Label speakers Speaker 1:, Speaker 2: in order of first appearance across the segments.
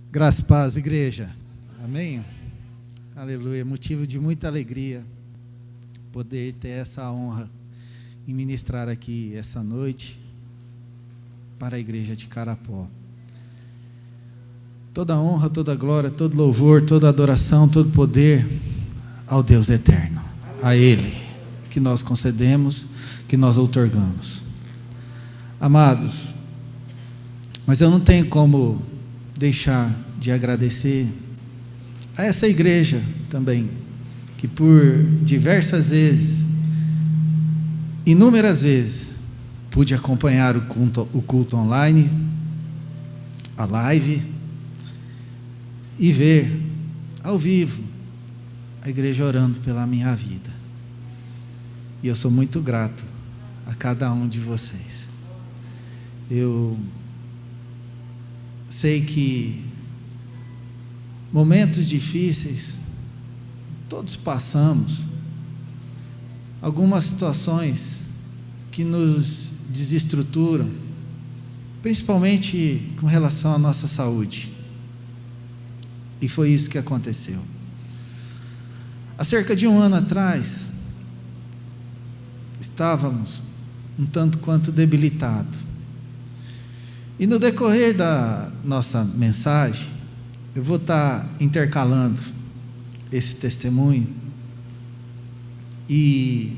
Speaker 1: Graça e paz, igreja. Amém? Aleluia. Motivo de muita alegria poder ter essa honra em ministrar aqui essa noite para a igreja de Carapó. Toda honra, toda glória, todo louvor, toda adoração, todo poder ao Deus eterno. A Ele que nós concedemos, que nós outorgamos. Amados, mas eu não tenho como deixar de agradecer a essa igreja também, que por diversas vezes, inúmeras vezes, pude acompanhar o culto online, a live, e ver ao vivo a igreja orando pela minha vida. E eu sou muito grato a cada um de vocês. Eu sei que momentos difíceis todos passamos, algumas situações que nos desestruturam, principalmente com relação à nossa saúde. E foi isso que aconteceu. Há cerca de um ano atrás, estávamos um tanto quanto debilitados. E no decorrer da nossa mensagem, eu vou estar intercalando esse testemunho e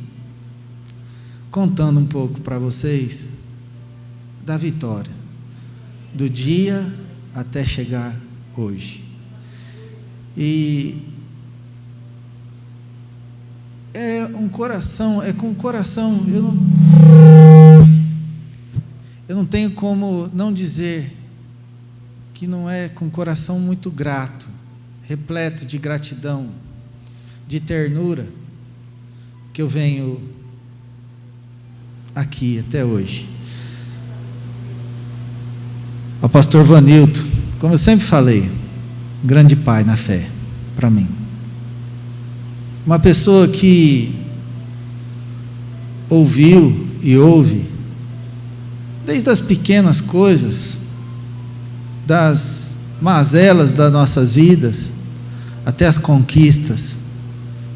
Speaker 1: contando um pouco para vocês da vitória, do dia até chegar hoje. E é com o coração, eu não tenho como não dizer que não é com o coração muito grato, repleto de gratidão, de ternura, que eu venho aqui até hoje. Ao pastor Vanilton, como eu sempre falei, um grande pai na fé para mim, uma pessoa que ouviu e ouve desde as pequenas coisas, das mazelas das nossas vidas até as conquistas,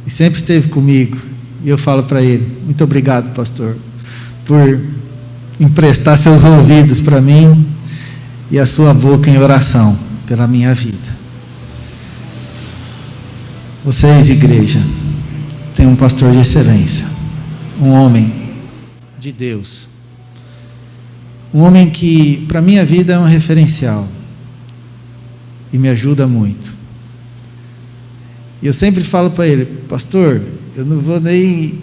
Speaker 1: e sempre esteve comigo. E eu falo para ele: muito obrigado, pastor, por emprestar seus ouvidos para mim e a sua boca em oração pela minha vida. Vocês, igreja, têm um pastor de excelência, um homem de Deus, um homem que para a minha vida é um referencial e me ajuda muito. E eu sempre falo para ele: pastor, eu não vou nem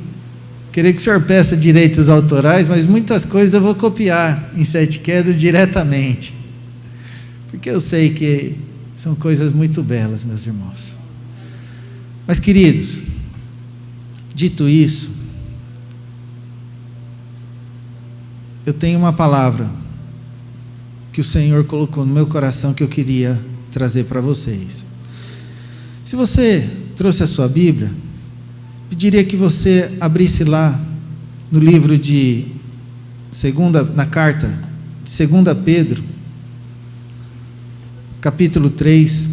Speaker 1: querer que o senhor peça direitos autorais, mas muitas coisas eu vou copiar em 7 Quedas diretamente, porque eu sei que são coisas muito belas, meus irmãos. Mas, queridos, dito isso, eu tenho uma palavra que o Senhor colocou no meu coração que eu queria trazer para vocês. Se você trouxe a sua Bíblia, pediria que você abrisse lá no livro na carta de 2 Pedro, capítulo 3,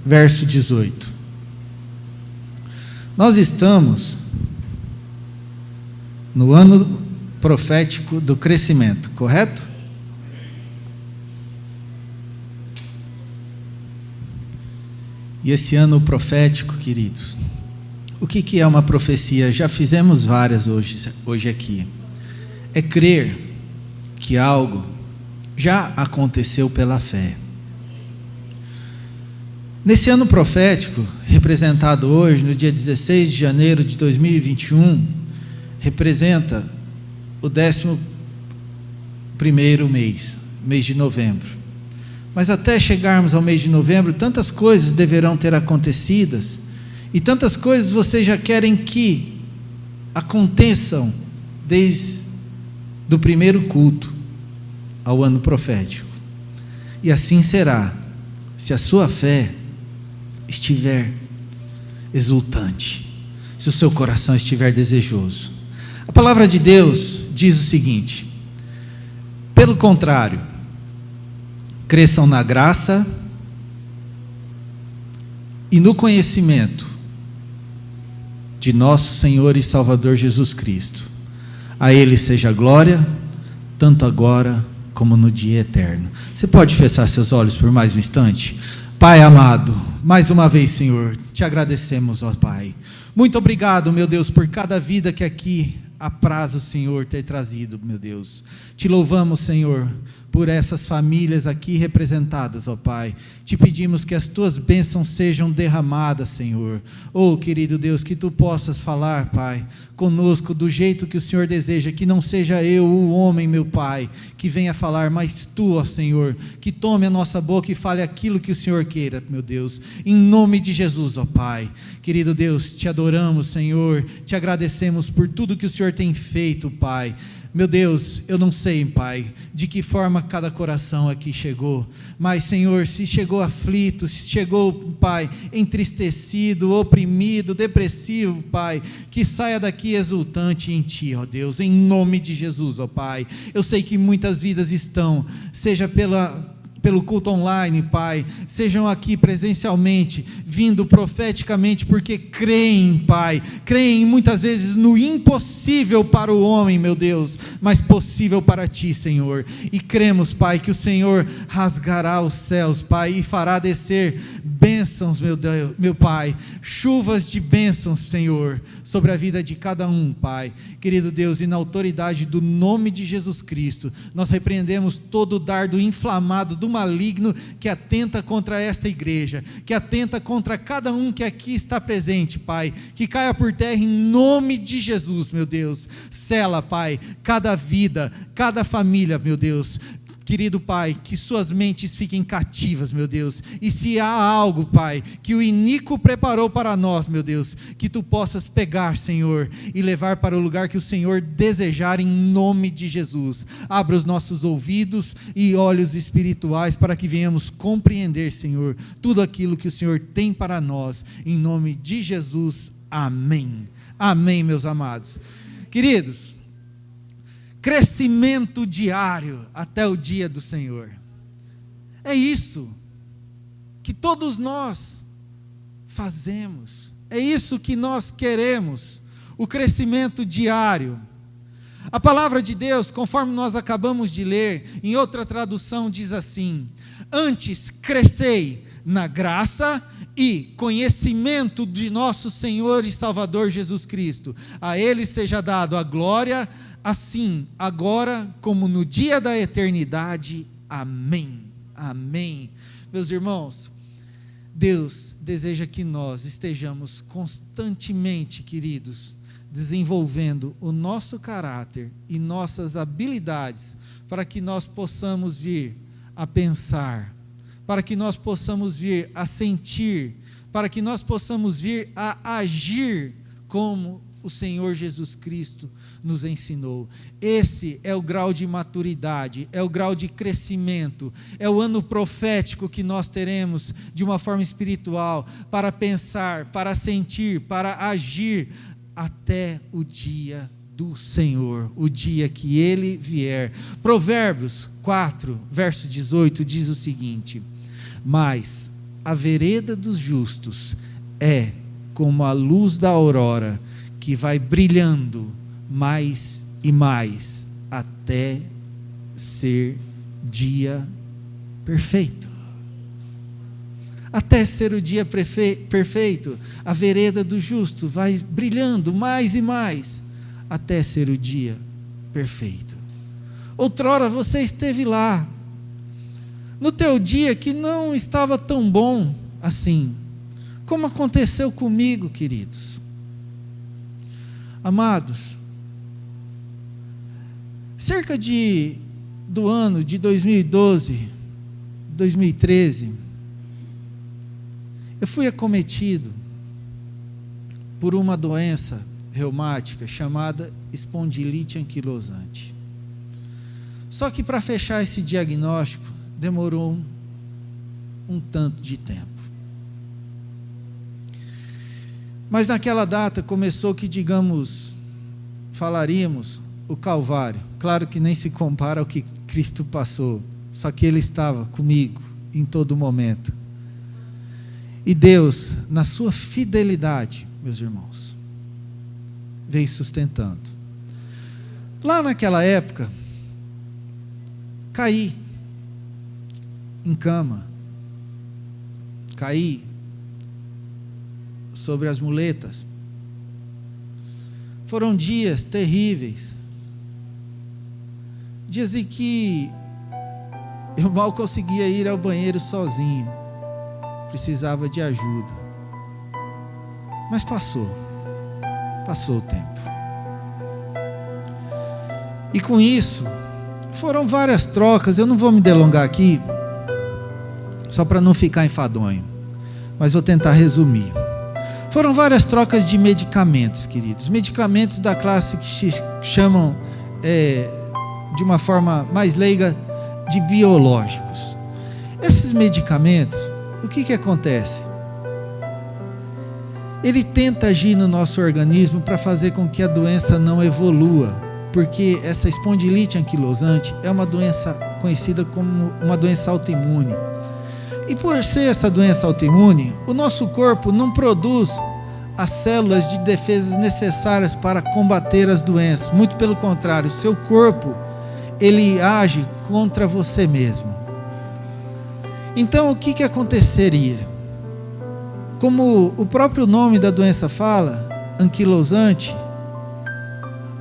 Speaker 1: verso 18. Nós estamos no ano profético do crescimento, correto? E esse ano profético, queridos, o que é uma profecia? Já fizemos várias hoje aqui. É crer que algo já aconteceu pela fé. Nesse ano profético, representado hoje, no dia 16 de janeiro de 2021, representa o 11º mês de novembro. Mas até chegarmos ao mês de novembro, tantas coisas deverão ter acontecido, e tantas coisas vocês já querem que aconteçam desde do primeiro culto ao ano profético. E assim será, se a sua fé estiver exultante, se o seu coração estiver desejoso. A palavra de Deus diz o seguinte: pelo contrário, cresçam na graça e no conhecimento de nosso Senhor e Salvador Jesus Cristo. A Ele seja a glória, tanto agora como no dia eterno. Você pode fechar seus olhos por mais um instante? Pai amado, mais uma vez, Senhor, te agradecemos, ó Pai. Muito obrigado, meu Deus, por cada vida que aqui apraz o Senhor ter trazido, meu Deus. Te louvamos, Senhor, por essas famílias aqui representadas, ó Pai. Te pedimos que as tuas bênçãos sejam derramadas, Senhor. Oh, querido Deus, que tu possas falar, Pai, conosco do jeito que o Senhor deseja, que não seja eu, o homem, meu Pai, que venha falar, mas tu, ó Senhor, que tome a nossa boca e fale aquilo que o Senhor queira, meu Deus, em nome de Jesus, ó Pai. Querido Deus, te adoramos, Senhor, te agradecemos por tudo que o Senhor tem feito, Pai. Meu Deus, eu não sei, Pai, de que forma cada coração aqui chegou, mas, Senhor, se chegou aflito, se chegou, Pai, entristecido, oprimido, depressivo, Pai, que saia daqui exultante em Ti, ó Deus, em nome de Jesus, ó Pai. Eu sei que muitas vidas estão, seja pelo culto online, Pai, sejam aqui presencialmente, vindo profeticamente, porque creem, Pai, creem muitas vezes no impossível para o homem, meu Deus, mas possível para Ti, Senhor, e cremos, Pai, que o Senhor rasgará os céus, Pai, e fará descer bênçãos, meu Deus, meu Pai, chuvas de bênçãos, Senhor, sobre a vida de cada um, Pai, querido Deus, e na autoridade do nome de Jesus Cristo, nós repreendemos todo o dardo inflamado do maligno que atenta contra esta igreja, que atenta contra cada um que aqui está presente, Pai, que caia por terra em nome de Jesus, meu Deus. Sela, Pai, cada vida, cada família, meu Deus. Querido Pai, que suas mentes fiquem cativas, meu Deus, e se há algo, Pai, que o iníquo preparou para nós, meu Deus, que Tu possas pegar, Senhor, e levar para o lugar que o Senhor desejar, em nome de Jesus. Abra os nossos ouvidos e olhos espirituais para que venhamos compreender, Senhor, tudo aquilo que o Senhor tem para nós, em nome de Jesus. Amém. Amém, meus amados. Queridos, crescimento diário até o dia do Senhor. É isso que todos nós fazemos. É isso que nós queremos, o crescimento diário. A palavra de Deus, conforme nós acabamos de ler, em outra tradução diz assim: antes crescei na graça e conhecimento de nosso Senhor e Salvador Jesus Cristo. A Ele seja dado a glória, assim, agora, como no dia da eternidade. Amém. Amém. Meus irmãos, Deus deseja que nós estejamos constantemente, queridos, desenvolvendo o nosso caráter e nossas habilidades, para que nós possamos vir a pensar, para que nós possamos vir a sentir, para que nós possamos vir a agir como o Senhor Jesus Cristo nos ensinou. Esse é o grau de maturidade, é o grau de crescimento, é o ano profético que nós teremos de uma forma espiritual, para pensar, para sentir, para agir, até o dia do Senhor, o dia que Ele vier. Provérbios 4, verso 18, diz o seguinte: mas a vereda dos justos é como a luz da aurora, que vai brilhando mais e mais, até ser dia perfeito. Até ser o dia perfeito, a vereda do justo vai brilhando mais e mais, até ser o dia perfeito. Outrora você esteve lá, no teu dia que não estava tão bom assim, como aconteceu comigo, queridos. Amados, cerca do ano de 2012, 2013, eu fui acometido por uma doença reumática chamada espondilite anquilosante. Só que para fechar esse diagnóstico demorou um tanto de tempo. Mas naquela data começou que, digamos, falaríamos o Calvário. Claro que nem se compara ao que Cristo passou, só que Ele estava comigo em todo momento. E Deus, na sua fidelidade, meus irmãos, veio sustentando. Lá naquela época, caí em cama, caí sobre as muletas. Foram dias terríveis, dias em que eu mal conseguia ir ao banheiro sozinho, precisava de ajuda. Mas passou o tempo. E com isso, foram várias trocas. Eu não vou me delongar aqui, só para não ficar enfadonho, mas vou tentar resumir. Foram várias trocas de medicamentos, queridos. Medicamentos da classe que se chamam, de uma forma mais leiga, de biológicos. Esses medicamentos, o que acontece? Ele tenta agir no nosso organismo para fazer com que a doença não evolua, porque essa espondilite anquilosante é uma doença conhecida como uma doença autoimune. E por ser essa doença autoimune, o nosso corpo não produz as células de defesa necessárias para combater as doenças. Muito pelo contrário, seu corpo, ele age contra você mesmo. Então, o que aconteceria? Como o próprio nome da doença fala, anquilosante,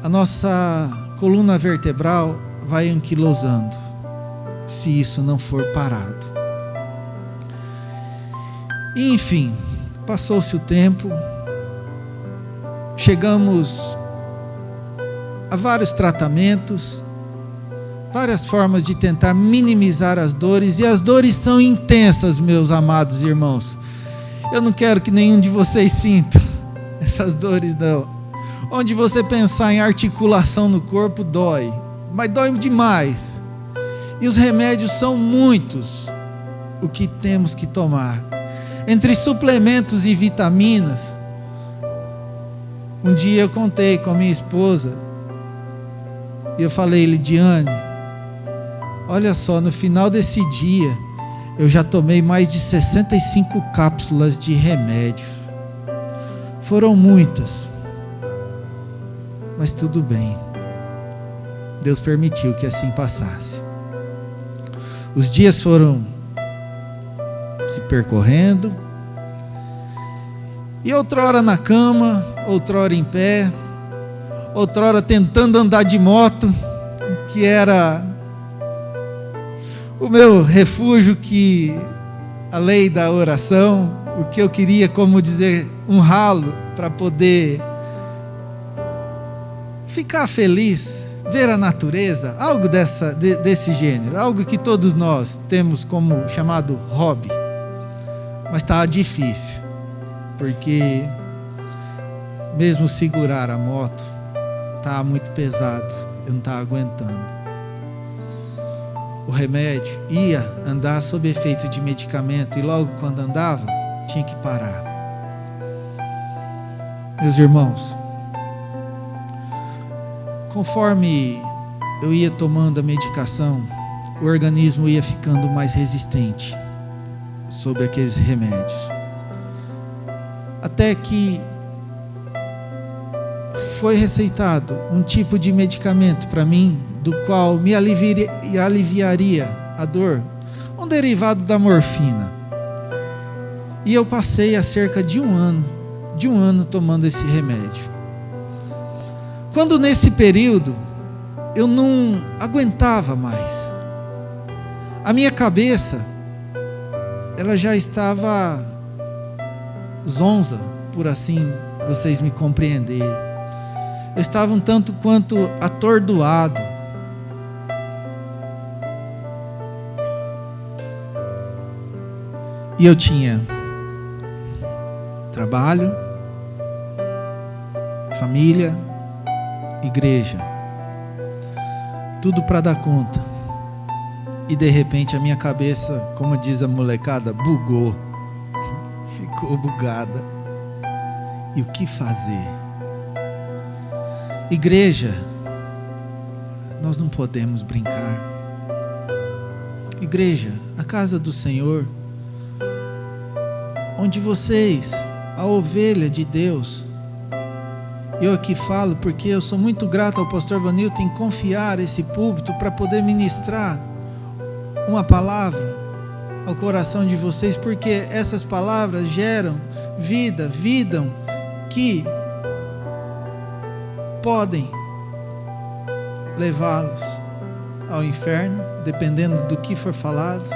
Speaker 1: a nossa coluna vertebral vai anquilosando, se isso não for parado. E, enfim, passou-se o tempo, chegamos a vários tratamentos, várias formas de tentar minimizar as dores, e as dores são intensas, meus amados irmãos. Eu não quero que nenhum de vocês sinta essas dores, não. Onde você pensar em articulação no corpo, dói, mas dói demais. E os remédios são muitos, o que temos que tomar. Entre suplementos e vitaminas, um dia eu contei com a minha esposa, e eu falei: Lidiane, olha só, no final desse dia, eu já tomei mais de 65 cápsulas de remédio. Foram muitas, mas tudo bem. Deus permitiu que assim passasse. Os dias foram se percorrendo, e outrora na cama, outrora em pé, outrora tentando andar de moto, que era o meu refúgio, que além da oração, o que eu queria, como dizer, um ralo para poder ficar feliz, ver a natureza, algo desse gênero, algo que todos nós temos como chamado hobby. Mas estava difícil, porque mesmo segurar a moto estava muito pesado, eu não estava aguentando. O remédio ia andar sob efeito de medicamento, e logo quando andava, tinha que parar. Meus irmãos, conforme eu ia tomando a medicação, o organismo ia ficando mais resistente sobre aqueles remédios, até que foi receitado um tipo de medicamento para mim, do qual me aliviaria a dor, um derivado da morfina. E eu passei a cerca de um ano tomando esse remédio. Quando nesse período eu não aguentava mais, a minha cabeça, ela já estava zonza, por assim vocês me compreenderem. Eu estava um tanto quanto atordoado. E eu tinha trabalho, família, igreja, tudo para dar conta. E de repente a minha cabeça, como diz a molecada, bugou, ficou bugada. E o que fazer? Igreja, nós não podemos brincar. Igreja, a casa do Senhor, onde vocês, a ovelha de Deus, eu aqui falo porque eu sou muito grato ao pastor Vanilton em confiar esse púlpito para poder ministrar uma palavra ao coração de vocês, porque essas palavras geram vida que podem levá-los ao inferno, dependendo do que for falado,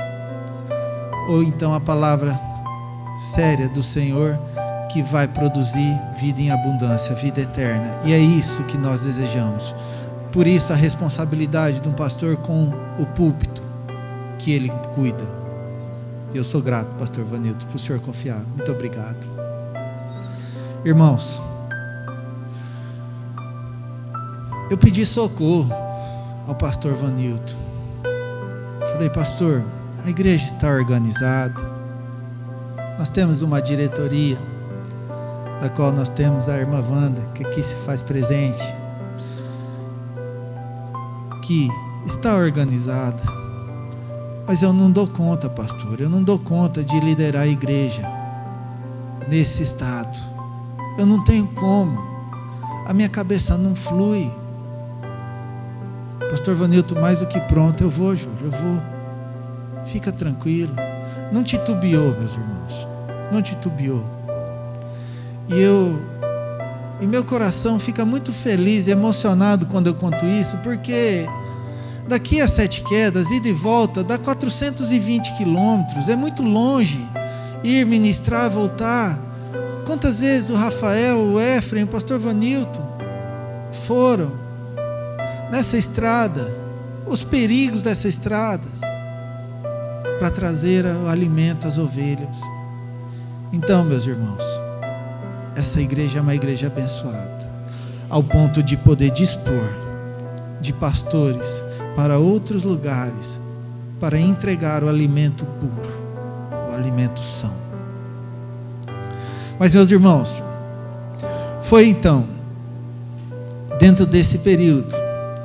Speaker 1: ou então a palavra séria do Senhor, que vai produzir vida em abundância, vida eterna. E é isso que nós desejamos. Por isso a responsabilidade de um pastor com o púlpito que ele cuida. Eu sou grato, pastor Vanilton, por o senhor confiar. Muito obrigado. Irmãos, eu pedi socorro ao pastor Vanilton. Falei, pastor, a igreja está organizada, nós temos uma diretoria, da qual nós temos a irmã Wanda, que aqui se faz presente, que está organizada, mas eu não dou conta, pastor, eu não dou conta de liderar a igreja nesse estado, eu não tenho como, a minha cabeça não flui. Pastor Vanilton, mais do que pronto, eu vou, Júlio, eu vou, fica tranquilo, não titubeou, meus irmãos, não titubeou. E meu coração fica muito feliz e emocionado quando eu conto isso, porque daqui a Sete Quedas, ida e volta, dá 420 quilômetros, é muito longe, ir ministrar, voltar. Quantas vezes o Rafael, o Efraim, o pastor Vanilton foram nessa estrada, os perigos dessa estrada, para trazer o alimento às ovelhas. Então, meus irmãos, essa igreja é uma igreja abençoada, ao ponto de poder dispor de pastores para outros lugares, para entregar o alimento puro, o alimento são. Mas, meus irmãos, foi então, dentro desse período,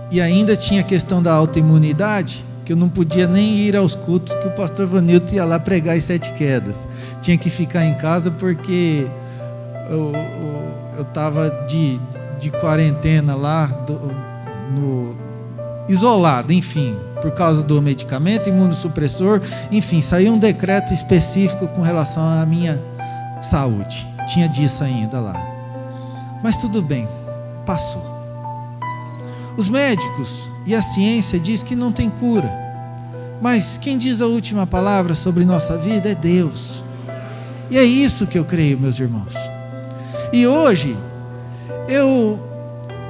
Speaker 1: e ainda tinha a questão da autoimunidade, que eu não podia nem ir aos cultos que o pastor Vanilton ia lá pregar as Sete Quedas, tinha que ficar em casa porque eu estava de quarentena lá, isolado, enfim, por causa do medicamento, imunossupressor, enfim, saiu um decreto específico com relação à minha saúde, tinha disso ainda lá, mas tudo bem, passou. Os médicos e a ciência diz que não tem cura, mas quem diz a última palavra sobre nossa vida é Deus, e é isso que eu creio, meus irmãos. E hoje eu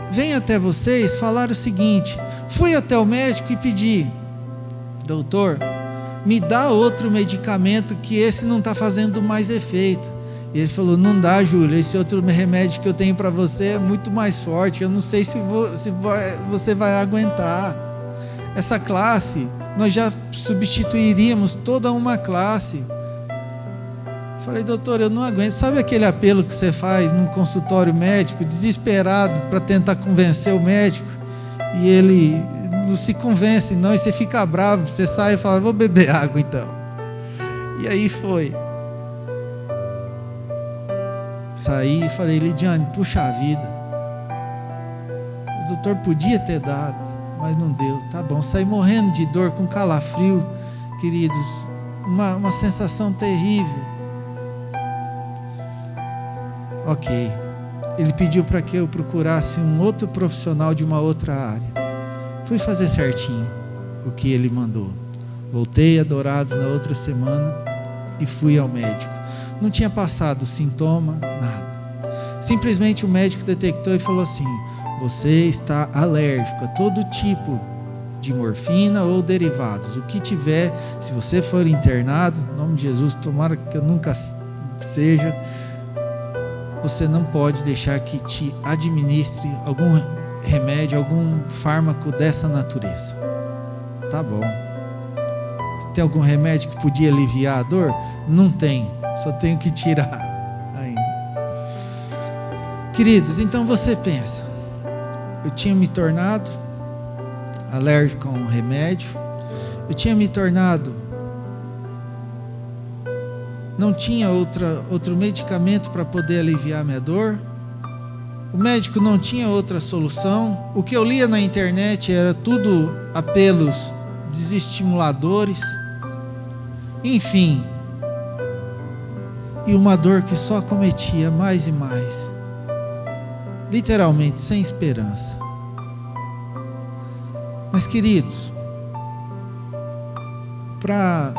Speaker 1: venho até vocês falar o seguinte: fui até o médico e pedi, doutor, me dá outro medicamento que esse não está fazendo mais efeito. E ele falou, não dá, Júlio, esse outro remédio que eu tenho para você é muito mais forte, eu não sei se você vai aguentar. Essa classe, nós já substituiríamos toda uma classe. Falei, doutor, eu não aguento. Sabe aquele apelo que você faz num consultório médico, desesperado para tentar convencer o médico, e ele não se convence não, e você fica bravo, você sai e fala, vou beber água então. E aí foi. Saí e falei, Lidiane, puxa a vida, o doutor podia ter dado, mas não deu, tá bom. Saí morrendo de dor, com calafrio, queridos, uma sensação terrível. Ok, ele pediu para que eu procurasse um outro profissional de uma outra área. Fui fazer certinho o que ele mandou. Voltei a Dourados na outra semana e fui ao médico. Não tinha passado sintoma, nada. Simplesmente o médico detectou e falou assim, você está alérgico a todo tipo de morfina ou derivados. O que tiver, se você for internado, em nome de Jesus, tomara que eu nunca seja, você não pode deixar que te administre algum remédio, algum fármaco dessa natureza. Tá bom. Tem algum remédio que podia aliviar a dor? Não tem, só tenho que tirar ainda. Queridos, então você pensa, eu tinha me tornado alérgico a um remédio, eu tinha me tornado não tinha outro medicamento para poder aliviar minha dor. O médico não tinha outra solução. O que eu lia na internet era tudo apelos desestimuladores. Enfim, e uma dor que só acometia mais e mais, literalmente sem esperança. Mas, queridos, para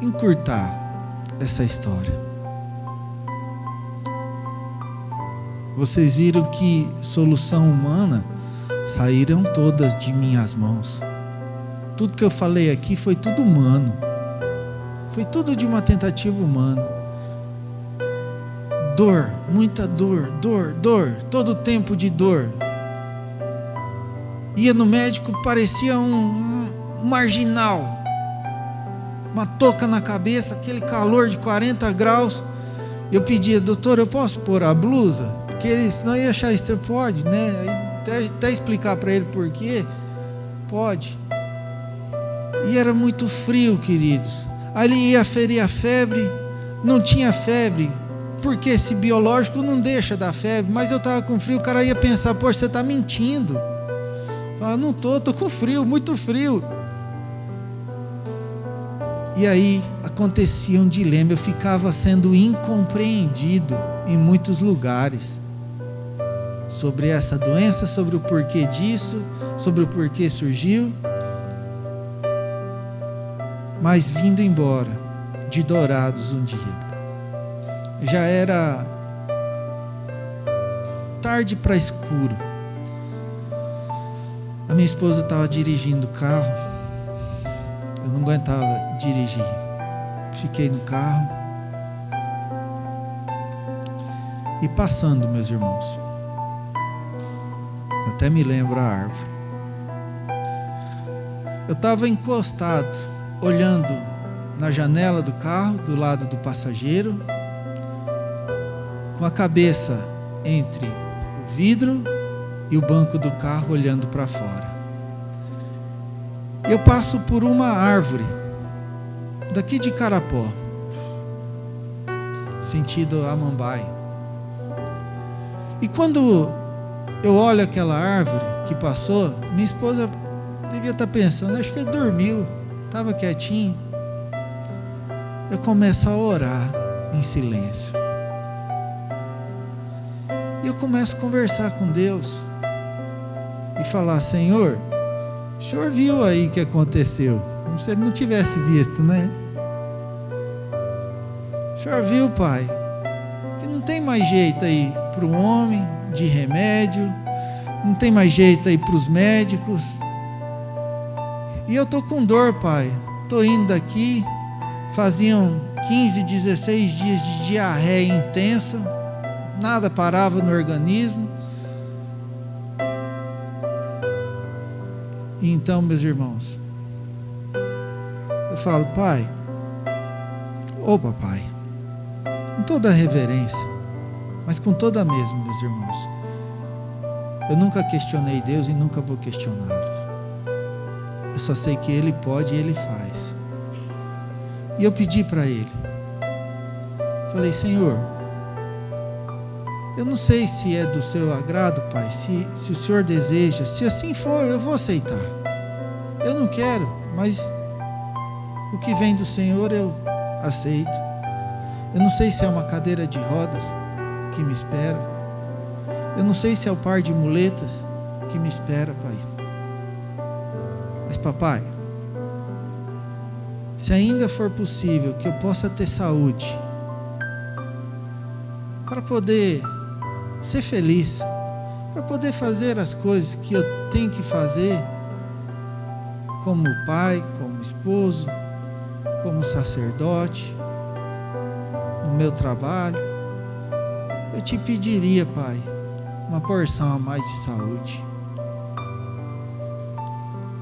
Speaker 1: encurtar essa história, vocês viram que solução humana saíram todas de minhas mãos. Tudo que eu falei aqui foi tudo humano. Foi tudo de uma tentativa humana. Dor, muita dor, todo tempo de dor. Ia no médico, parecia um marginal. Uma touca na cabeça, aquele calor de 40 graus. Eu pedia, doutor, eu posso pôr a blusa? Porque ele, senão ia achar estranho. Pode, né? Até explicar para ele por quê. Pode. E era muito frio, queridos. Ali ia ferir a febre, não tinha febre, porque esse biológico não deixa dar febre, mas eu estava com frio. O cara ia pensar, pô, você está mentindo. Eu não estou com frio, muito frio. E aí acontecia um dilema, eu ficava sendo incompreendido em muitos lugares, sobre essa doença, sobre o porquê disso, sobre o porquê surgiu. Mas vindo embora de Dourados um dia, já era tarde para escuro. A minha esposa estava dirigindo o carro, eu não aguentava dirigir, fiquei no carro e passando, meus irmãos, até me lembro a árvore. Eu estava encostado, olhando na janela do carro, do lado do passageiro, com a cabeça entre o vidro e o banco do carro, olhando para fora. Eu passo por uma árvore, daqui de Carapó, sentido Amambai. E quando eu olho aquela árvore que passou, minha esposa devia estar pensando, acho que ele dormiu, estava quietinho. Eu começo a orar em silêncio. E eu começo a conversar com Deus e falar, Senhor, o Senhor viu aí o que aconteceu, como se Ele não tivesse visto, né? O Senhor viu, Pai, que não tem mais jeito aí para o homem de remédio, não tem mais jeito aí para os médicos. E eu estou com dor, Pai. Estou indo daqui. Faziam 15, 16 dias de diarreia intensa. Nada parava no organismo. E então, meus irmãos, eu falo, Pai, ô Papai, com toda a reverência, mas com toda a mesma, meus irmãos, eu nunca questionei Deus e nunca vou questioná-lo. Eu só sei que Ele pode e Ele faz. E eu pedi para Ele. Falei, Senhor, eu não sei se é do seu agrado, Pai, se o Senhor deseja. Se assim for, eu vou aceitar. Eu não quero, mas o que vem do Senhor eu aceito. Eu não sei se é uma cadeira de rodas que me espera. Eu não sei se é o par de muletas que me espera, Pai. Mas, Papai, se ainda for possível que eu possa ter saúde para poder ser feliz, para poder fazer as coisas que eu tenho que fazer como pai, como esposo, como sacerdote, no meu trabalho, eu te pediria, Pai, uma porção a mais de saúde.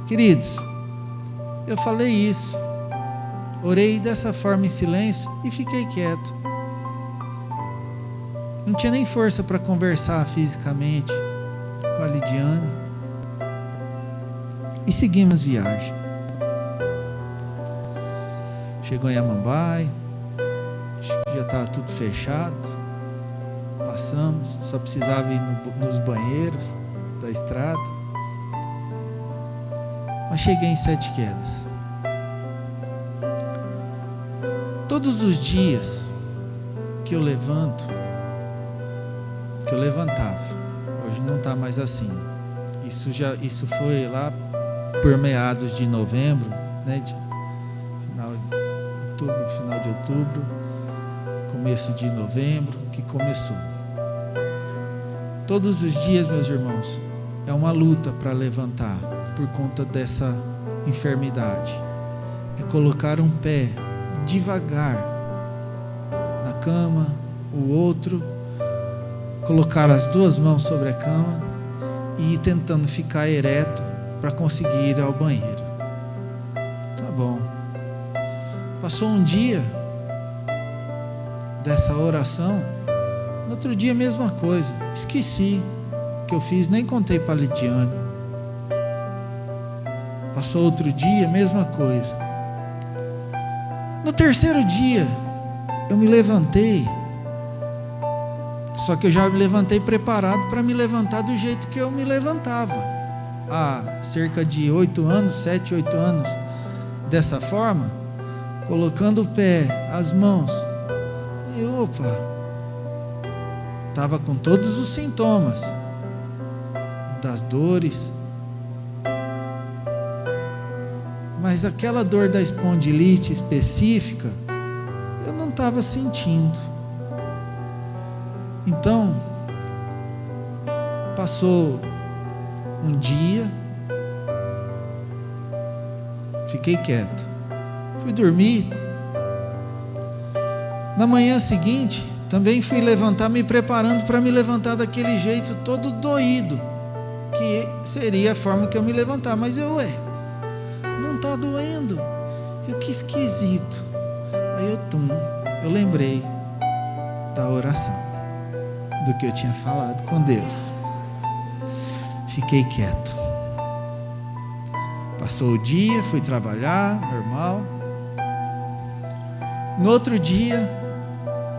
Speaker 1: Queridos, eu falei isso, orei dessa forma em silêncio e fiquei quieto. Não tinha nem força para conversar fisicamente com a Lidiane. E seguimos viagem. Chegou em Amambai, estava tudo fechado. Passamos, só precisava ir nos banheiros da estrada. Mas cheguei em 7 Quedas. Todos os dias que eu levanto, que eu levantava, hoje não está mais assim. Isso foi lá por meados de novembro, né? Final de outubro, começo de novembro, que começou. Todos os dias, meus irmãos, é uma luta para levantar por conta dessa enfermidade. É colocar um pé devagar na cama, o outro, colocar as 2 mãos sobre a cama e ir tentando ficar ereto para conseguir ir ao banheiro. Tá bom. Passou um dia dessa oração, no outro dia a mesma coisa. Esqueci o que eu fiz, nem contei para a Lidiane. Passou outro dia, mesma coisa. No terceiro dia, eu me levantei, só que eu já me levantei preparado para me levantar do jeito que eu me levantava. Há cerca de 8 anos, 7, 8 anos, dessa forma, colocando o pé, as mãos, e opa, estava com todos os sintomas, das dores, mas aquela dor da espondilite específica, eu não estava sentindo. Então, passou um dia, fiquei quieto, fui dormir. Na manhã seguinte, também fui levantar, me preparando para me levantar daquele jeito todo doído, que seria a forma que eu me levantar, mas não está doendo. Que esquisito. Aí eu lembrei da oração, do que eu tinha falado com Deus. Fiquei quieto. Passou o dia, fui trabalhar, normal. No outro dia,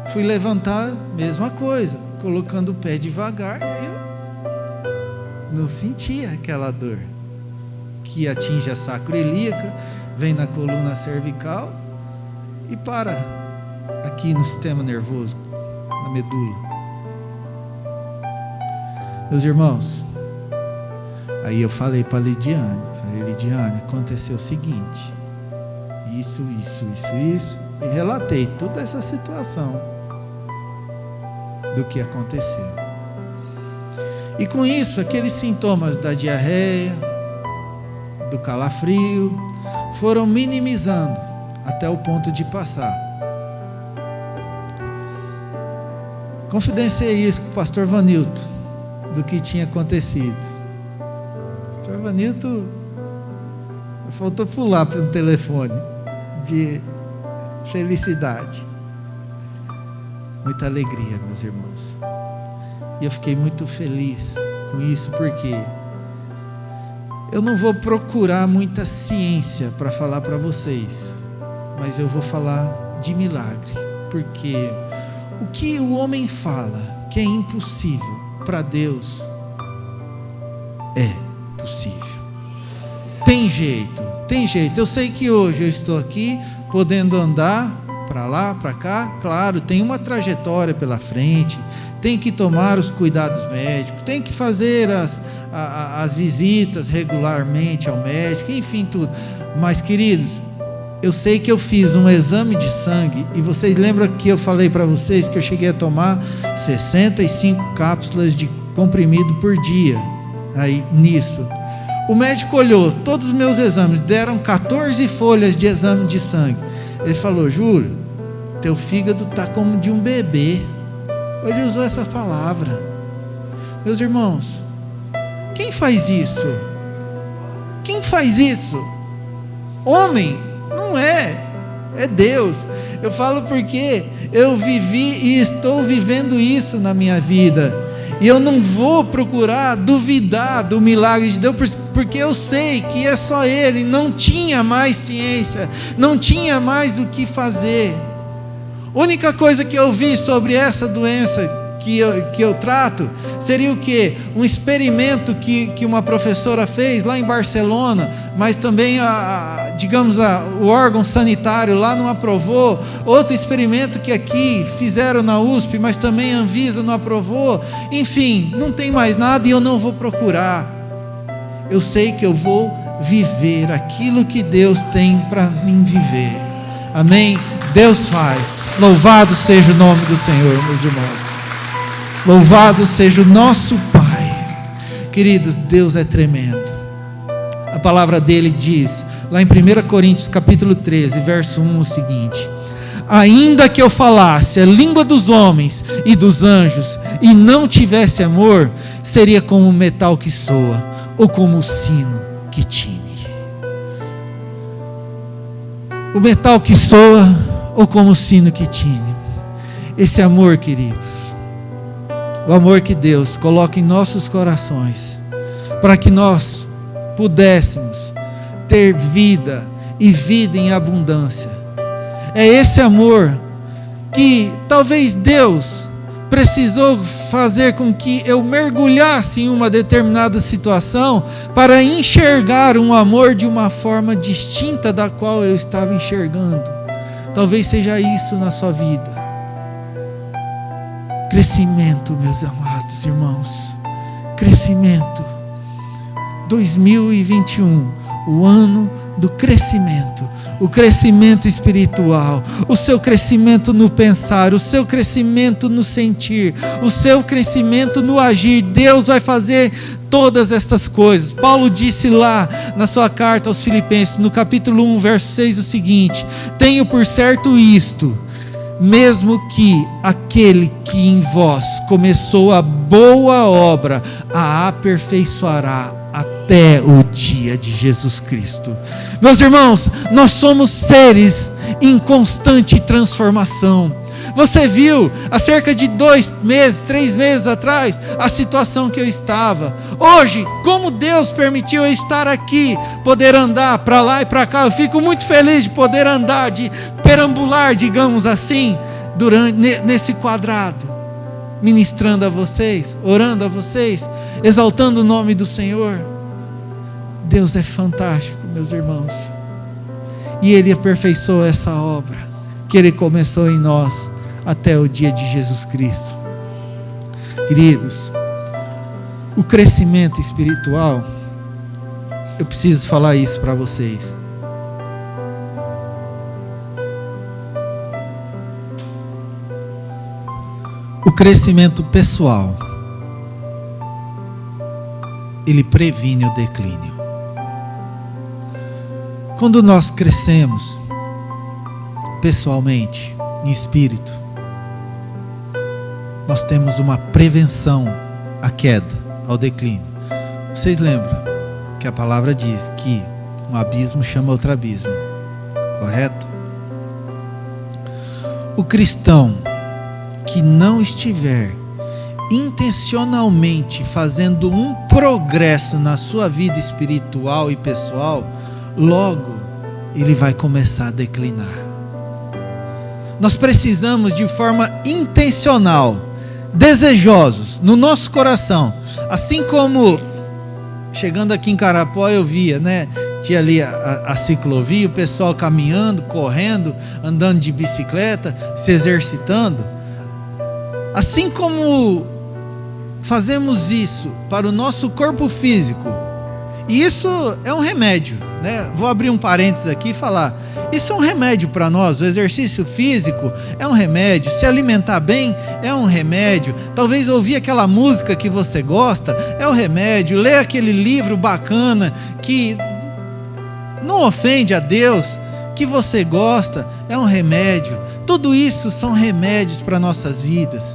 Speaker 1: fui levantar, mesma coisa, colocando o pé devagar, eu não sentia aquela dor que atinge a sacroiliaca, vem na coluna cervical e para aqui no sistema nervoso, na medula. Meus irmãos, aí eu falei para Lidiane, Lidiane, aconteceu o seguinte, isso, e relatei toda essa situação do que aconteceu. E com isso, aqueles sintomas da diarreia, do calafrio, foram minimizando até o ponto de passar. Confidenciei isso com o pastor Vanilton, do que tinha acontecido. O pastor Vanilton faltou pular pelo telefone de felicidade, muita alegria, meus irmãos. E eu fiquei muito feliz com isso, porque eu não vou procurar muita ciência para falar para vocês, mas eu vou falar de milagre, porque o que o homem fala que é impossível, para Deus é possível. Tem jeito. Eu sei que hoje eu estou aqui podendo andar para lá, para cá. Claro, tem uma trajetória pela frente, tem que tomar os cuidados médicos, tem que fazer as visitas regularmente ao médico, enfim, tudo. Mas, queridos, eu sei que eu fiz um exame de sangue, e vocês lembram que eu falei para vocês que eu cheguei a tomar 65 cápsulas de comprimido por dia. Aí, nisso, o médico olhou todos os meus exames, deram 14 folhas de exame de sangue. Ele falou: Júlio, teu fígado está como de um bebê. Ele usou essa palavra. Meus irmãos, quem faz isso? Quem faz isso? Homem? Não é. É Deus. Eu falo porque eu vivi e estou vivendo isso na minha vida. E eu não vou procurar duvidar do milagre de Deus, porque eu sei que é só Ele. Não tinha mais ciência, não tinha mais o que fazer. Única coisa que eu vi sobre essa doença que eu trato seria o quê? Um experimento que uma professora fez lá em Barcelona, mas também o órgão sanitário lá não aprovou. Outro experimento que aqui fizeram na USP, mas também a Anvisa não aprovou. Enfim, não tem mais nada e eu não vou procurar. Eu sei que eu vou viver aquilo que Deus tem para mim viver. Amém? Deus faz. Louvado seja o nome do Senhor, meus irmãos. Louvado seja o nosso Pai. Queridos, Deus é tremendo. A palavra dele diz, lá em 1 Coríntios capítulo 13, verso 1, o seguinte: ainda que eu falasse a língua dos homens e dos anjos, e não tivesse amor, seria como o metal que soa, ou como o sino que tine. O metal que soa, ou como o sino que tine. Esse amor, queridos, o amor que Deus coloca em nossos corações, para que nós pudéssemos ter vida e vida em abundância. É esse amor que talvez Deus precisou fazer com que eu mergulhasse em uma determinada situação para enxergar um amor de uma forma distinta da qual eu estava enxergando. Talvez seja isso na sua vida. Crescimento, meus amados irmãos, crescimento. 2021, o ano do crescimento, o crescimento espiritual, o seu crescimento no pensar, o seu crescimento no sentir, o seu crescimento no agir. Deus vai fazer todas estas coisas. Paulo disse lá na sua carta aos Filipenses, no capítulo 1, verso 6, o seguinte: tenho por certo isto, mesmo que aquele que em vós começou a boa obra, a aperfeiçoará até o dia de Jesus Cristo. Meus irmãos, nós somos seres em constante transformação. Você viu, há cerca de 2 meses, 3 meses atrás, a situação que eu estava. Hoje, como Deus permitiu eu estar aqui, poder andar para lá e para cá, eu fico muito feliz de poder andar, de perambular, digamos assim, nesse quadrado, ministrando a vocês, orando a vocês, exaltando o nome do Senhor. Deus é fantástico, meus irmãos, e Ele aperfeiçoou essa obra que Ele começou em nós até o dia de Jesus Cristo. Queridos, o crescimento espiritual, eu preciso falar isso para vocês. O crescimento pessoal, ele previne o declínio. Quando nós crescemos pessoalmente, em espírito, nós temos uma prevenção à queda, ao declínio. Vocês lembram que a palavra diz que um abismo chama outro abismo, correto? O cristão que não estiver intencionalmente fazendo um progresso na sua vida espiritual e pessoal, logo ele vai começar a declinar. Nós precisamos, de forma intencional, desejosos no nosso coração, assim como chegando aqui em Carapó eu via, né? Tinha ali a ciclovia, o pessoal caminhando, correndo, andando de bicicleta, se exercitando. Assim como fazemos isso para o nosso corpo físico, e isso é um remédio, né? Vou abrir um parênteses aqui e falar, isso é um remédio para nós. O exercício físico é um remédio, se alimentar bem é um remédio, talvez ouvir aquela música que você gosta é um remédio, ler aquele livro bacana que não ofende a Deus, que você gosta, é um remédio. Tudo isso são remédios para nossas vidas.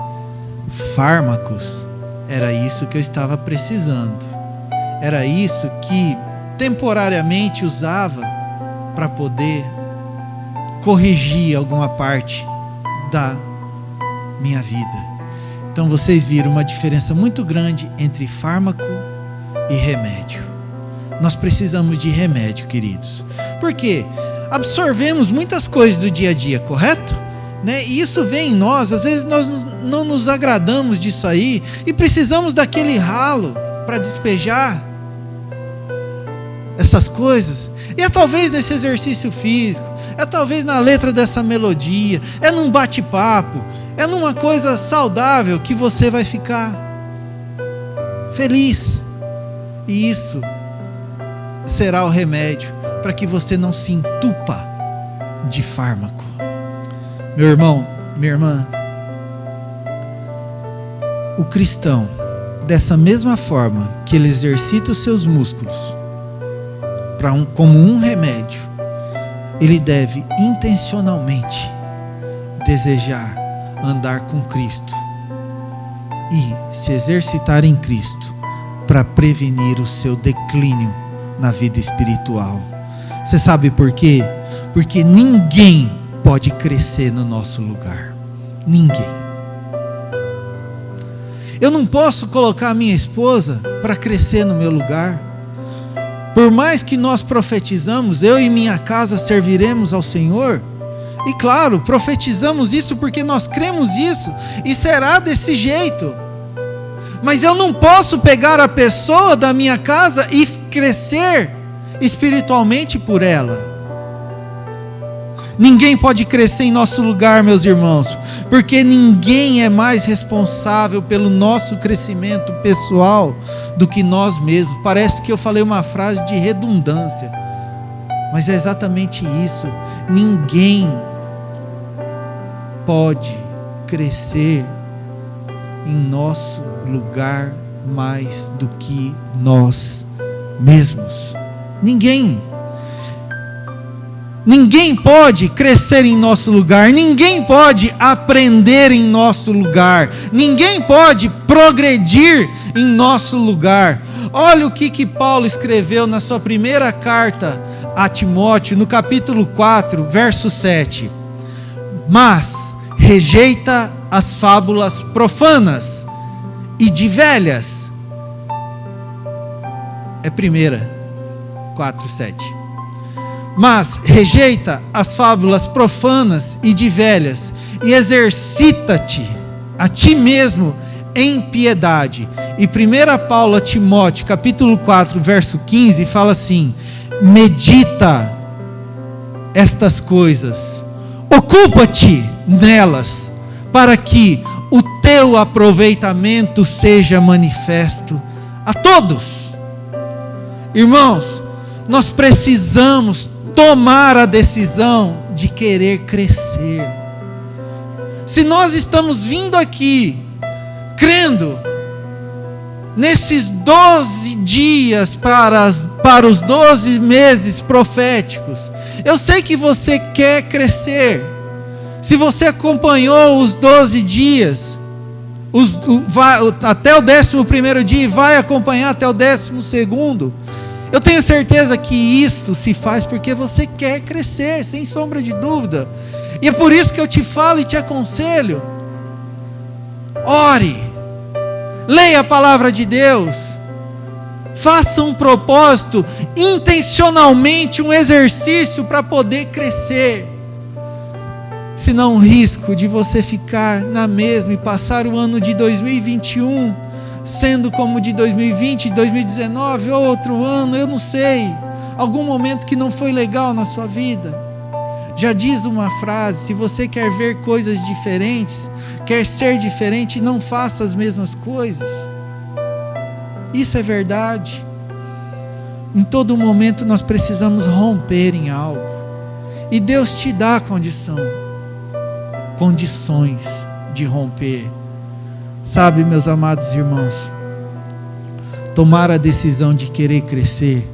Speaker 1: Fármacos, era isso que eu estava precisando, era isso que temporariamente usava para poder corrigir alguma parte da minha vida. Então vocês viram uma diferença muito grande entre fármaco e remédio. Nós precisamos de remédio, queridos, porque absorvemos muitas coisas do dia a dia, correto? né? E isso vem em nós. Às vezes nós não nos agradamos disso aí e precisamos daquele ralo para despejar essas coisas. E é talvez nesse exercício físico, é talvez na letra dessa melodia, é num bate-papo, é numa coisa saudável que você vai ficar feliz. E isso será o remédio para que você não se entupa de fármaco. Meu irmão, minha irmã, o cristão, dessa mesma forma que ele exercita os seus músculos como um remédio, ele deve intencionalmente desejar andar com Cristo e se exercitar em Cristo para prevenir o seu declínio na vida espiritual. Você sabe por quê? Porque ninguém pode crescer no nosso lugar. Ninguém. Eu não posso colocar a minha esposa para crescer no meu lugar. Por mais que nós profetizamos, eu e minha casa serviremos ao Senhor. E claro, profetizamos isso porque nós cremos isso. E será desse jeito. Mas eu não posso pegar a pessoa da minha casa e crescer espiritualmente por ela. Ninguém pode crescer em nosso lugar, meus irmãos, porque ninguém é mais responsável pelo nosso crescimento pessoal do que nós mesmos. Parece que eu falei uma frase de redundância, mas é exatamente isso. Ninguém pode crescer em nosso lugar mais do que nós mesmos. Ninguém pode crescer em nosso lugar, ninguém pode aprender em nosso lugar, ninguém pode progredir em nosso lugar. Olha o que Paulo escreveu na sua primeira carta a Timóteo, no capítulo 4, verso 7. Mas rejeita as fábulas profanas e de velhas. É 4:7. Mas rejeita as fábulas profanas e de velhas, e exercita-te a ti mesmo em piedade. E 1 Paulo a Timóteo, capítulo 4, verso 15, fala assim: medita estas coisas, ocupa-te nelas, para que o teu aproveitamento seja manifesto a todos. Irmãos, nós precisamos tomar a decisão de querer crescer. Se nós estamos vindo aqui crendo nesses 12 dias para os 12 meses proféticos, eu sei que você quer crescer. Se você acompanhou os 12 dias, até o 11º dia, e vai acompanhar até o 12º, eu tenho certeza que isso se faz porque você quer crescer, sem sombra de dúvida. E é por isso que eu te falo e te aconselho: ore, leia a palavra de Deus, faça um propósito, intencionalmente um exercício para poder crescer. Senão o risco de você ficar na mesma e passar o ano de 2021 sendo como de 2020, 2019, outro ano, eu não sei, algum momento que não foi legal na sua vida. Já diz uma frase: se você quer ver coisas diferentes, quer ser diferente, não faça as mesmas coisas. Isso é verdade. Em todo momento nós precisamos romper em algo, e Deus te dá condições de romper. Sabe, meus amados irmãos, tomar a decisão de querer crescer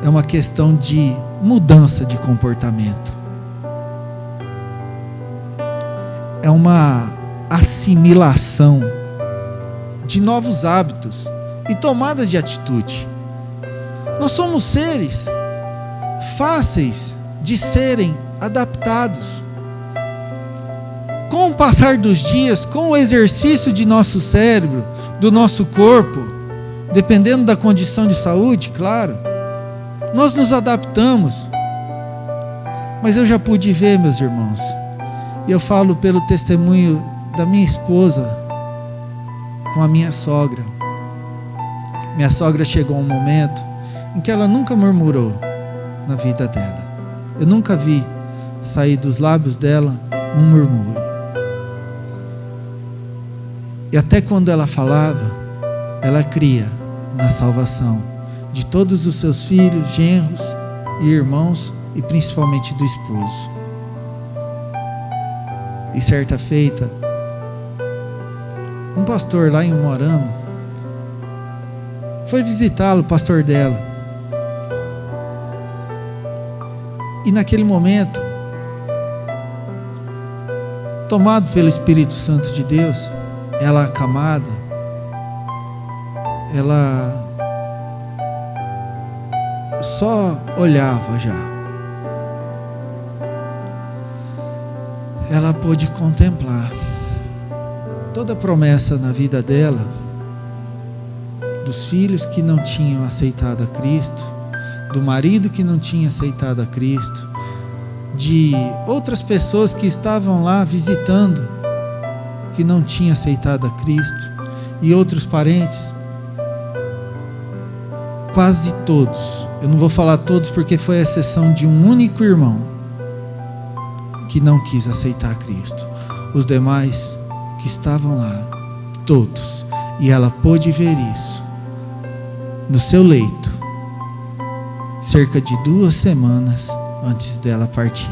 Speaker 1: é uma questão de mudança de comportamento. É uma assimilação de novos hábitos e tomada de atitude. Nós somos seres fáceis de serem adaptados. Com o passar dos dias, com o exercício de nosso cérebro, do nosso corpo, dependendo da condição de saúde, claro, nós nos adaptamos. Mas eu já pude ver, meus irmãos, E eu falo pelo testemunho da minha esposa com a minha sogra. Minha sogra chegou a um momento em que ela nunca murmurou na vida dela. Eu nunca vi sair dos lábios dela um murmúrio. E até quando ela falava, ela cria na salvação de todos os seus filhos, genros e irmãos, e principalmente do esposo. E certa feita, um pastor lá em Umuarama foi visitá-lo, o pastor dela. E naquele momento, tomado pelo Espírito Santo de Deus, ela acamada, ela só olhava já. Ela pôde contemplar toda a promessa na vida dela, dos filhos que não tinham aceitado a Cristo, do marido que não tinha aceitado a Cristo, de outras pessoas que estavam lá visitando, que não tinham aceitado a Cristo, e outros parentes. Quase todos, eu não vou falar todos porque foi a exceção de um único irmão que não quis aceitar Cristo. Os demais que estavam lá, todos, e ela pôde ver isso no seu leito, cerca de 2 semanas antes dela partir.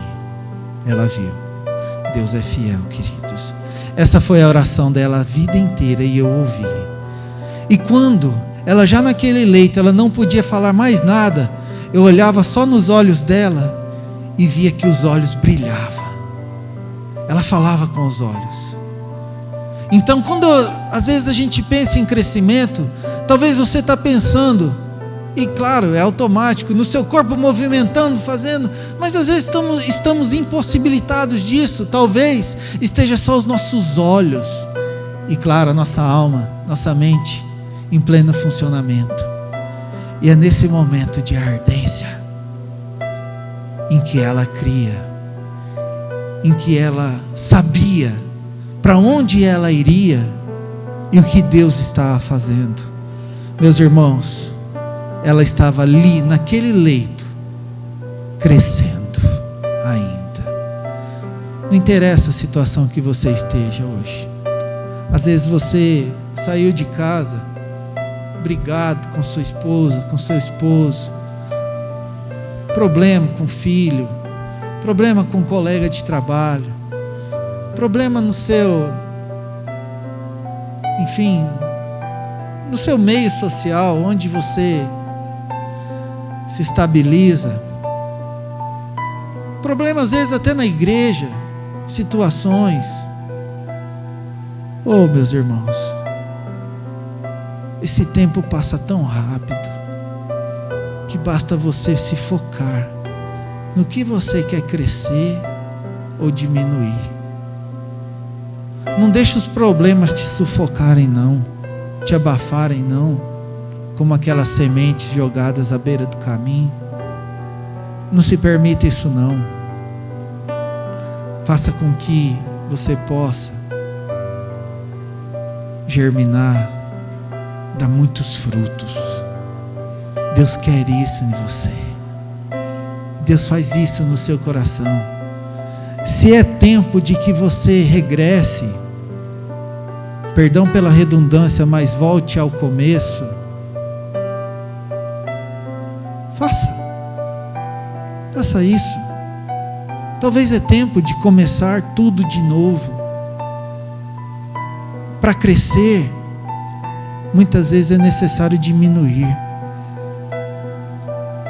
Speaker 1: Ela viu. Deus é fiel, queridos. Essa foi a oração dela a vida inteira, e eu ouvi. E quando ela já naquele leito, ela não podia falar mais nada, eu olhava só nos olhos dela e via que os olhos brilhavam. Ela falava com os olhos. Então, quando às vezes a gente pensa em crescimento, talvez você está pensando, e claro, é automático, no seu corpo movimentando, fazendo, mas às vezes estamos impossibilitados disso. Talvez esteja só os nossos olhos, e claro, a nossa alma, nossa mente em pleno funcionamento. E é nesse momento de ardência em que ela cria, em que ela sabia para onde ela iria e o que Deus estava fazendo. Meus irmãos, ela estava ali naquele leito, crescendo ainda. Não interessa a situação que você esteja hoje. Às vezes você saiu de casa brigado com sua esposa, com seu esposo, problema com o filho, problema com um colega de trabalho, problema no seu, enfim, no seu meio social, onde você se estabiliza, problema às vezes até na igreja, situações. Oh, meus irmãos, esse tempo passa tão rápido, que basta você se focar no que você quer crescer ou diminuir. Não deixe os problemas te sufocarem não, te abafarem não, como aquelas sementes jogadas à beira do caminho. Não se permita isso não. Faça com que você possa germinar, dar muitos frutos. Deus quer isso em você. Deus faz isso no seu coração. Se é tempo de que você regresse, perdão pela redundância, mas volte ao começo, faça isso. Talvez é tempo de começar tudo de novo. Para crescer, muitas vezes é necessário diminuir.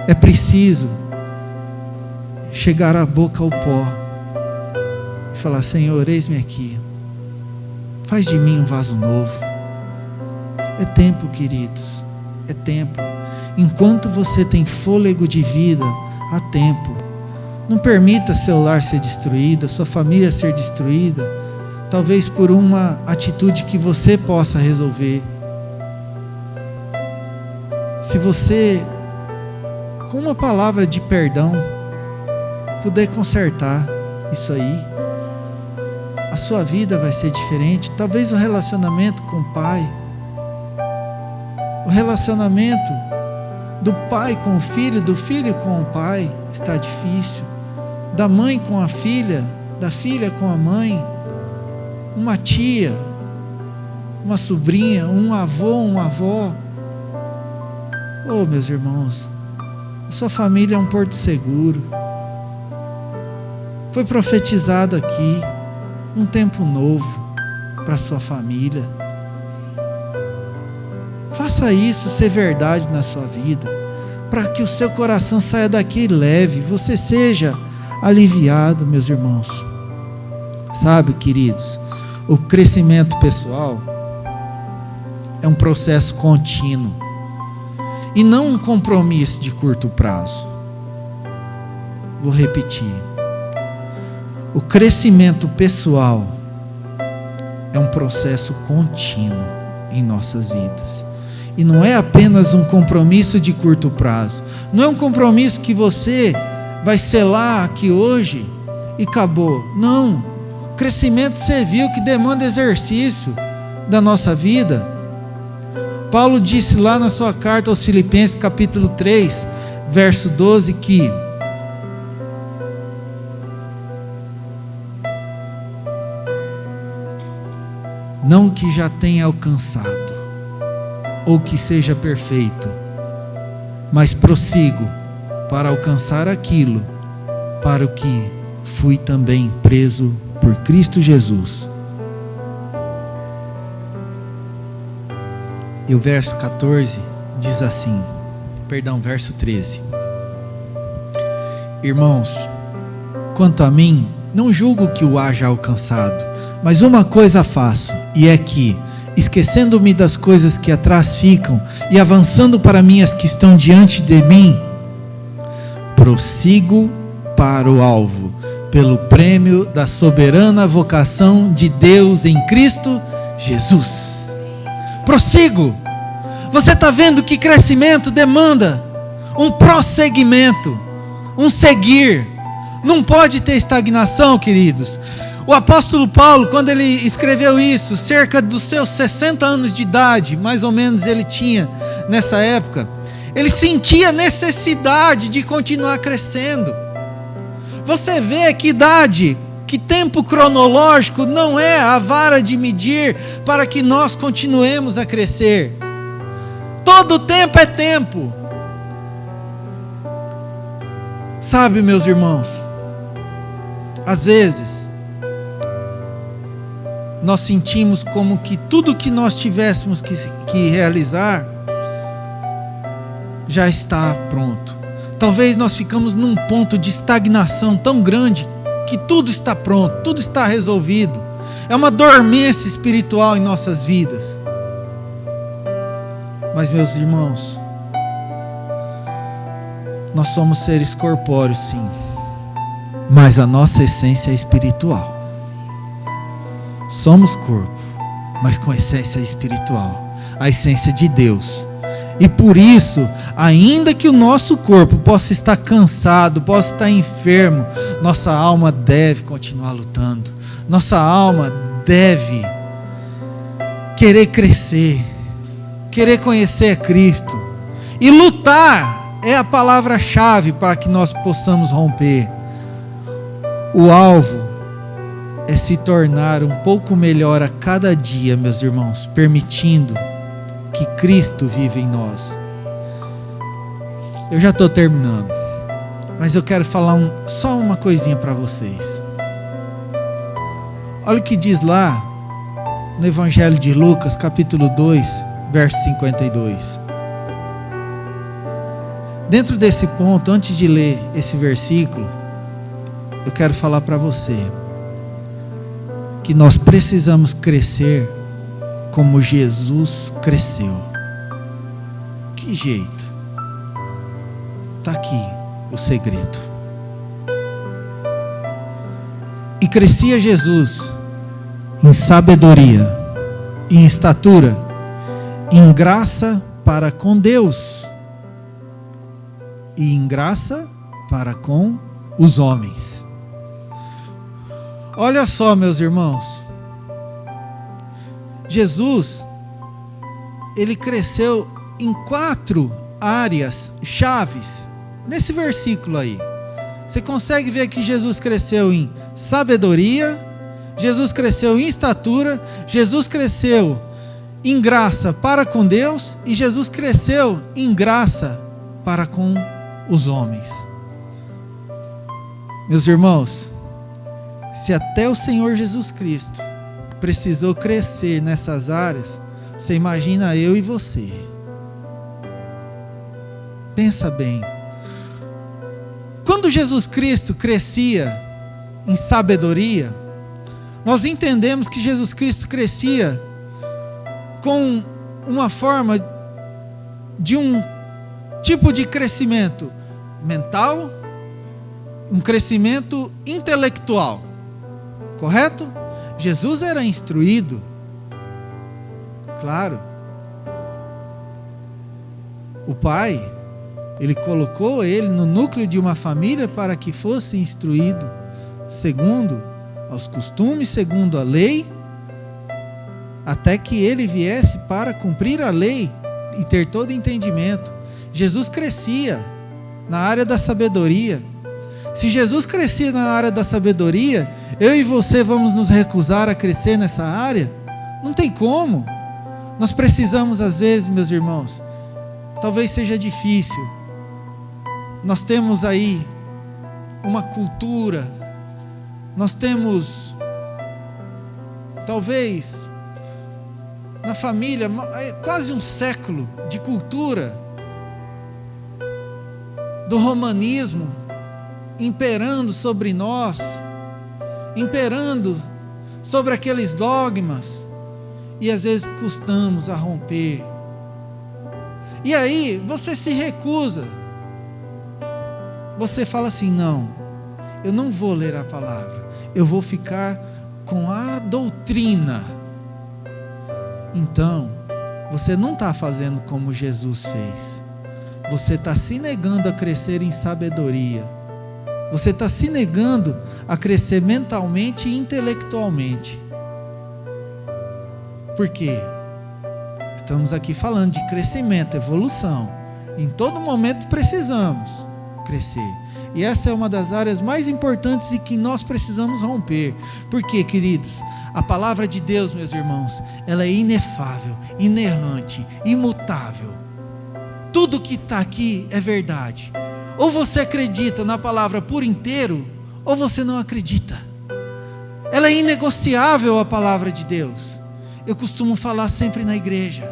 Speaker 1: É preciso chegar a boca ao pó e falar: Senhor, eis-me aqui, faz de mim um vaso novo. É tempo, queridos, é tempo. Enquanto você tem fôlego de vida, há tempo. Não permita seu lar ser destruído, sua família ser destruída, talvez por uma atitude que você possa resolver. Se você, com uma palavra de perdão, puder consertar isso aí, a sua vida vai ser diferente. Talvez o relacionamento com o pai, o relacionamento do pai com o filho, do filho com o pai, está difícil. Da mãe com a filha, da filha com a mãe, uma tia, uma sobrinha, um avô, uma avó. Oh, meus irmãos, a sua família é um porto seguro. Foi profetizado aqui um tempo novo para a sua família. Faça isso ser verdade na sua vida, para que o seu coração saia daqui leve, você seja aliviado, meus irmãos. Sabe, queridos, o crescimento pessoal é um processo contínuo e não um compromisso de curto prazo. Vou repetir. O crescimento pessoal é um processo contínuo em nossas vidas. E não é apenas um compromisso de curto prazo. Não é um compromisso que você vai selar aqui hoje e acabou. Não. Crescimento servil que demanda exercício da nossa vida. Paulo disse lá na sua carta aos Filipenses, capítulo 3, verso 12, que não que já tenha alcançado, ou que seja perfeito, mas prossigo para alcançar aquilo para o que fui também preso por Cristo Jesus. E o verso 14 diz assim, verso 13. Irmãos, quanto a mim, não julgo que o haja alcançado, mas uma coisa faço, e é que, esquecendo-me das coisas que atrás ficam e avançando para mim as que estão diante de mim, prossigo para o alvo, pelo prêmio da soberana vocação de Deus em Cristo Jesus. Prossigo. Você está vendo que crescimento demanda um prosseguimento, um seguir. Não pode ter estagnação, queridos. O apóstolo Paulo, quando ele escreveu isso, cerca dos seus 60 anos de idade, mais ou menos ele tinha nessa época, ele sentia necessidade de continuar crescendo. Você vê que idade, que tempo cronológico não é a vara de medir para que nós continuemos a crescer. Todo tempo é tempo. Sabe, meus irmãos, às vezes nós sentimos como que tudo que nós tivéssemos que realizar já está pronto. Talvez nós ficamos num ponto de estagnação tão grande que tudo está pronto, tudo está resolvido. É uma dormência espiritual em nossas vidas. Mas, meus irmãos, nós somos seres corpóreos, sim, mas a nossa essência é espiritual. Somos corpo, mas com essência espiritual, a essência de Deus. E por isso, ainda que o nosso corpo possa estar cansado, possa estar enfermo, nossa alma deve continuar lutando. Nossa alma deve querer crescer, querer conhecer Cristo. E lutar é a palavra-chave para que nós possamos romper. O alvo é se tornar um pouco melhor a cada dia, meus irmãos, permitindo que Cristo vive em nós. Eu já estou terminando, mas eu quero falar só uma coisinha para vocês. Olha o que diz lá no Evangelho de Lucas, capítulo 2, verso 52. Dentro desse ponto, antes de ler esse versículo, eu quero falar para você que nós precisamos crescer como Jesus cresceu. Que jeito? Está aqui o segredo. E crescia Jesus em sabedoria, em estatura, em graça para com Deus e em graça para com os homens. Olha só, meus irmãos, Jesus, ele cresceu em 4 áreas chaves, nesse versículo aí. Você consegue ver que Jesus cresceu em sabedoria, Jesus cresceu em estatura, Jesus cresceu em graça para com Deus e Jesus cresceu em graça para com os homens. Meus irmãos, se até o Senhor Jesus Cristo precisou crescer nessas áreas, você imagina eu e você. Pensa bem. Quando Jesus Cristo crescia em sabedoria, nós entendemos que Jesus Cristo crescia com uma forma de um tipo de crescimento mental, um crescimento intelectual, correto? Jesus era instruído, claro. O Pai, Ele colocou ele no núcleo de uma família para que fosse instruído segundo aos costumes, segundo a lei, até que ele viesse para cumprir a lei e ter todo entendimento. Jesus crescia na área da sabedoria. Se Jesus crescia na área da sabedoria, eu e você vamos nos recusar a crescer nessa área? Não tem como. Nós precisamos, às vezes, meus irmãos, talvez seja difícil. Nós temos aí uma cultura, nós temos, talvez, na família, quase um século de cultura do romanismo imperando sobre nós, imperando sobre aqueles dogmas, e às vezes custamos a romper. E aí você se recusa, você fala assim: não, eu não vou ler a palavra, eu vou ficar com a doutrina. Então, você não está fazendo como Jesus fez. Você está se negando a crescer em sabedoria. Você está se negando a crescer mentalmente e intelectualmente. Por quê? Estamos aqui falando de crescimento, evolução. Em todo momento precisamos crescer. E essa é uma das áreas mais importantes e que nós precisamos romper. Por quê, queridos? A palavra de Deus, meus irmãos, ela é inefável, inerrante, imutável. Tudo que está aqui é verdade. Ou você acredita na palavra por inteiro, ou você não acredita. Ela é inegociável, a palavra de Deus. Eu costumo falar sempre na igreja.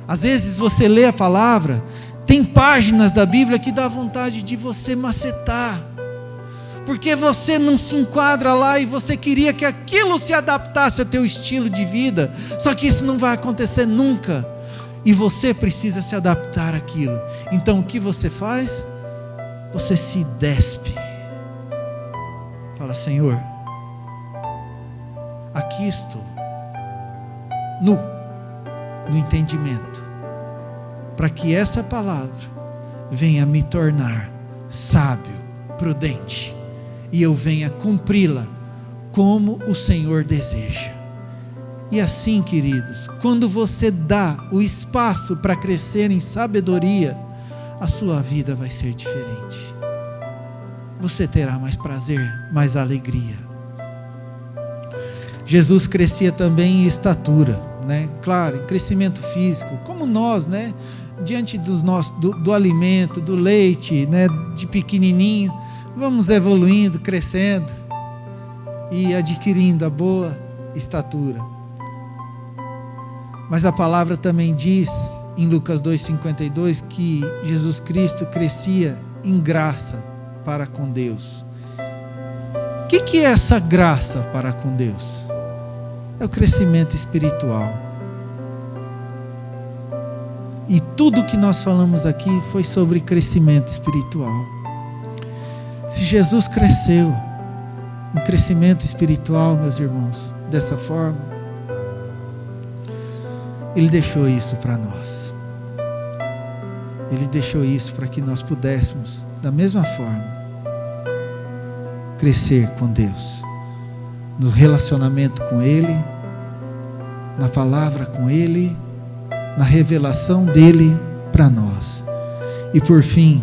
Speaker 1: Às vezes você lê a palavra, tem páginas da Bíblia que dá vontade de você macetar, porque você não se enquadra lá e você queria que aquilo se adaptasse a teu estilo de vida, só que isso não vai acontecer nunca, e você precisa se adaptar àquilo. Então o que você faz? Você se despe, fala: Senhor, aqui estou, no entendimento, para que essa palavra venha me tornar sábio, prudente, e eu venha cumpri-la como o Senhor deseja. E assim, queridos, quando você dá o espaço para crescer em sabedoria, a sua vida vai ser diferente. Você terá mais prazer, mais alegria. Jesus crescia também em estatura, né? Claro, em crescimento físico, como nós, né? Diante do alimento, do leite, né? De pequenininho, vamos evoluindo, crescendo e adquirindo a boa estatura. Mas a palavra também diz em Lucas 2,52 que Jesus Cristo crescia em graça para com Deus. O que é essa graça para com Deus? É o crescimento espiritual. E tudo que nós falamos aqui foi sobre crescimento espiritual. Se Jesus cresceu em crescimento espiritual, meus irmãos, dessa forma, Ele deixou isso para nós. Ele deixou isso para que nós pudéssemos, da mesma forma, crescer com Deus. no relacionamento com Ele, na palavra com Ele, na revelação dEle para nós. E por fim,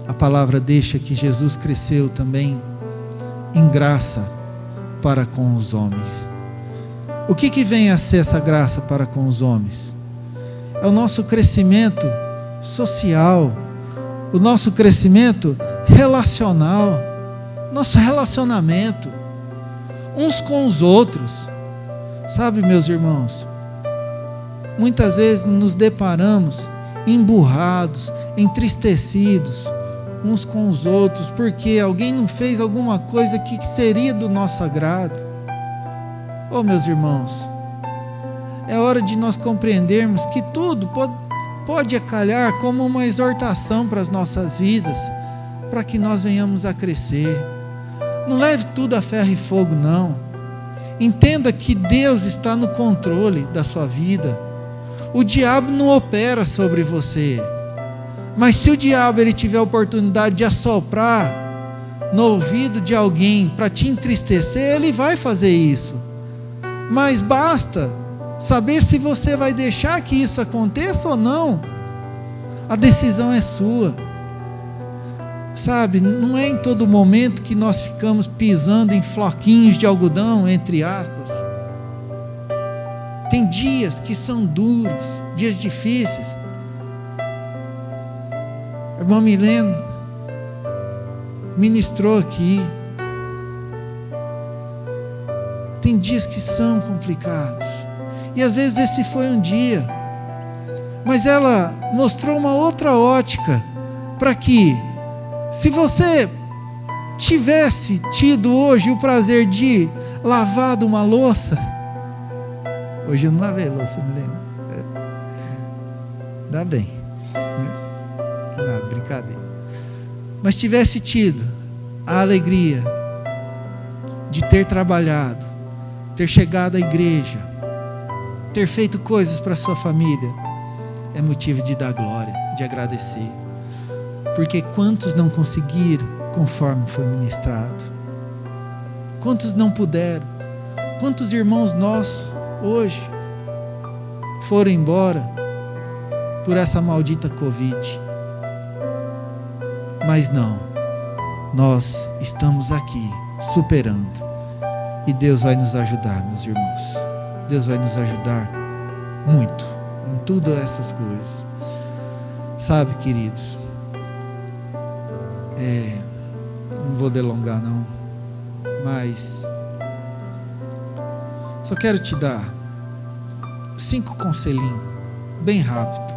Speaker 1: a palavra deixa que Jesus cresceu também em graça para com os homens. O que vem a ser essa graça para com os homens? É o nosso crescimento social, o nosso crescimento relacional, nosso relacionamento uns com os outros. Sabe, meus irmãos, muitas vezes nos deparamos emburrados, entristecidos uns com os outros, porque alguém não fez alguma coisa que seria do nosso agrado. Oh, meus irmãos, é hora de nós compreendermos que tudo pode acalhar como uma exortação para as nossas vidas, para que nós venhamos a crescer. Não leve tudo a ferro e fogo, não. Entenda que Deus está no controle da sua vida. O diabo não opera sobre você. Mas se o diabo ele tiver a oportunidade de assoprar no ouvido de alguém para te entristecer, ele vai fazer isso. Mas basta saber se você vai deixar que isso aconteça ou não. A decisão é sua. Sabe, não é em todo momento que nós ficamos pisando em floquinhos de algodão, entre aspas. Tem dias que são duros, dias difíceis. A irmã Milena ministrou aqui. Tem dias que são complicados. E às vezes esse foi um dia. Mas ela mostrou uma outra ótica para que, se você tivesse tido hoje o prazer de lavar uma louça, hoje eu não lavei louça, Milena. Dá bem. Nada, brincadeira. Mas tivesse tido a alegria de ter trabalhado, ter chegado à igreja, ter feito coisas para a sua família, é motivo de dar glória, de agradecer. Porque quantos não conseguiram conforme foi ministrado? Quantos não puderam? Quantos irmãos nossos hoje foram embora por essa maldita Covid? Mas não, nós estamos aqui superando, e Deus vai nos ajudar, meus irmãos. Deus vai nos ajudar muito em todas essas coisas. Sabe, queridos, não vou delongar não, mas só quero te dar 5 conselhinhos bem rápido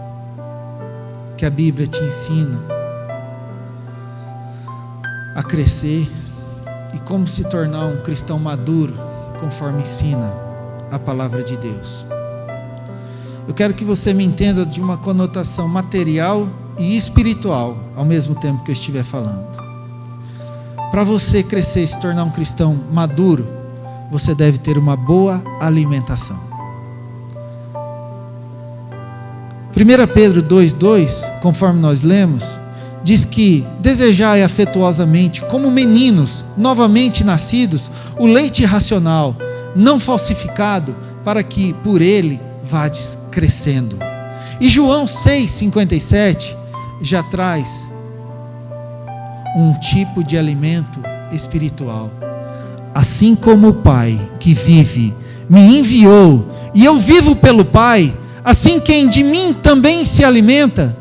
Speaker 1: que a Bíblia te ensina a crescer e como se tornar um cristão maduro conforme ensina a palavra de Deus. Eu quero que você me entenda de uma conotação material e espiritual ao mesmo tempo que eu estiver falando. Para você crescer e se tornar um cristão maduro, você deve ter uma boa alimentação. 1 Pedro 2,2, conforme nós lemos, diz que desejai afetuosamente, como meninos novamente nascidos, o leite racional, não falsificado, para que por ele vades crescendo. E João 6,57 já traz um tipo de alimento espiritual. Assim como o Pai que vive me enviou, e eu vivo pelo Pai, assim quem de mim também se alimenta,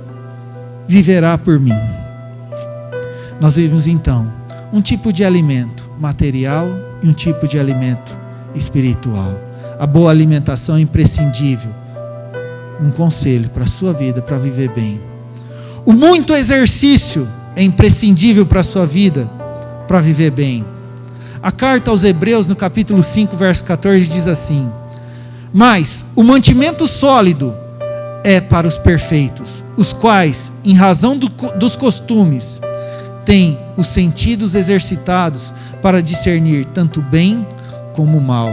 Speaker 1: viverá por mim. Nós vimos então um tipo de alimento material e um tipo de alimento espiritual. A boa alimentação é imprescindível. Um conselho para a sua vida, para viver bem. O muito exercício é imprescindível para a sua vida, para viver bem. A carta aos Hebreus, no capítulo 5, verso 14, diz assim: mas o mantimento sólido é para os perfeitos, os quais, em razão dos costumes, têm os sentidos exercitados para discernir tanto bem como mal.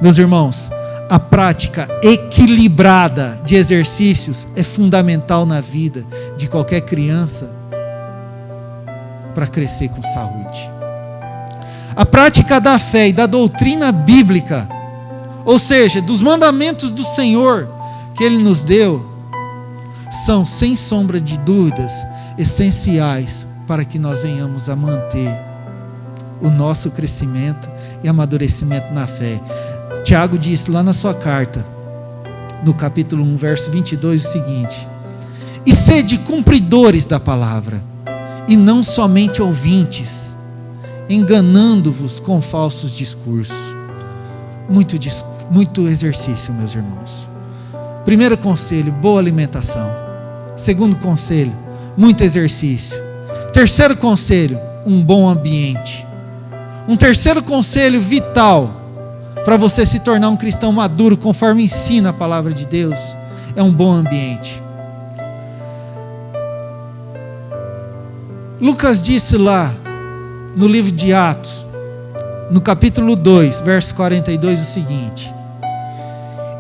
Speaker 1: Meus irmãos, a prática equilibrada de exercícios é fundamental na vida de qualquer criança para crescer com saúde. A prática da fé e da doutrina bíblica, ou seja, dos mandamentos do Senhor que Ele nos deu, são, sem sombra de dúvidas, essenciais para que nós venhamos a manter o nosso crescimento e amadurecimento na fé. Tiago disse lá na sua carta, no capítulo 1, verso 22, o seguinte: e sede cumpridores da palavra, e não somente ouvintes, enganando-vos com falsos discursos. Muito exercício, meus irmãos. Primeiro conselho, boa alimentação. Segundo conselho, muito exercício. Terceiro conselho, um bom ambiente. Um terceiro conselho vital para você se tornar um cristão maduro, conforme ensina a palavra de Deus, é um bom ambiente. Lucas disse lá no livro de Atos, no capítulo 2, verso 42, o seguinte: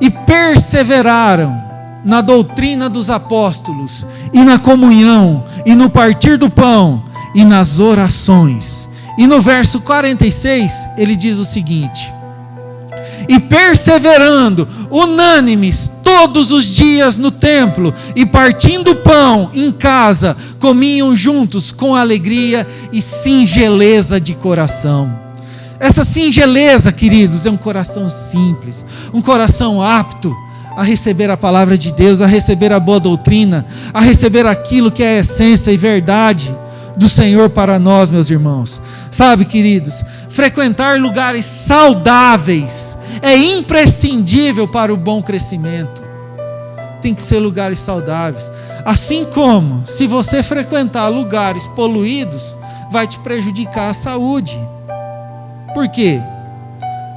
Speaker 1: e perseveraram na doutrina dos apóstolos, e na comunhão, e no partir do pão, e nas orações. E no verso 46, ele diz o seguinte: e perseverando, unânimes, todos os dias no templo, e partindo pão em casa, comiam juntos com alegria e singeleza de coração. Essa singeleza, queridos, é um coração simples, um coração apto a receber a palavra de Deus, a receber a boa doutrina, a receber aquilo que é a essência e verdade do Senhor para nós, meus irmãos. Sabe, queridos, frequentar lugares saudáveis é imprescindível para o bom crescimento. Tem que ser lugares saudáveis. Assim como, se você frequentar lugares poluídos, vai te prejudicar a saúde. Por quê?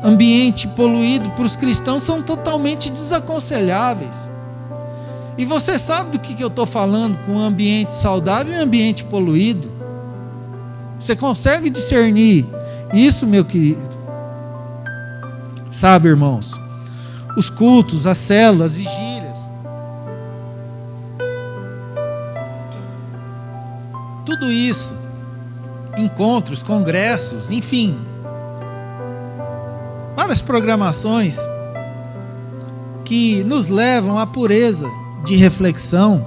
Speaker 1: Ambiente poluído para os cristãos são totalmente desaconselháveis. E você sabe do que eu estou falando com um ambiente saudável e um ambiente poluído? Você consegue discernir isso, meu querido? Sabe, irmãos, os cultos, as células, as vigílias, tudo isso, encontros, congressos, enfim, várias programações que nos levam à pureza de reflexão.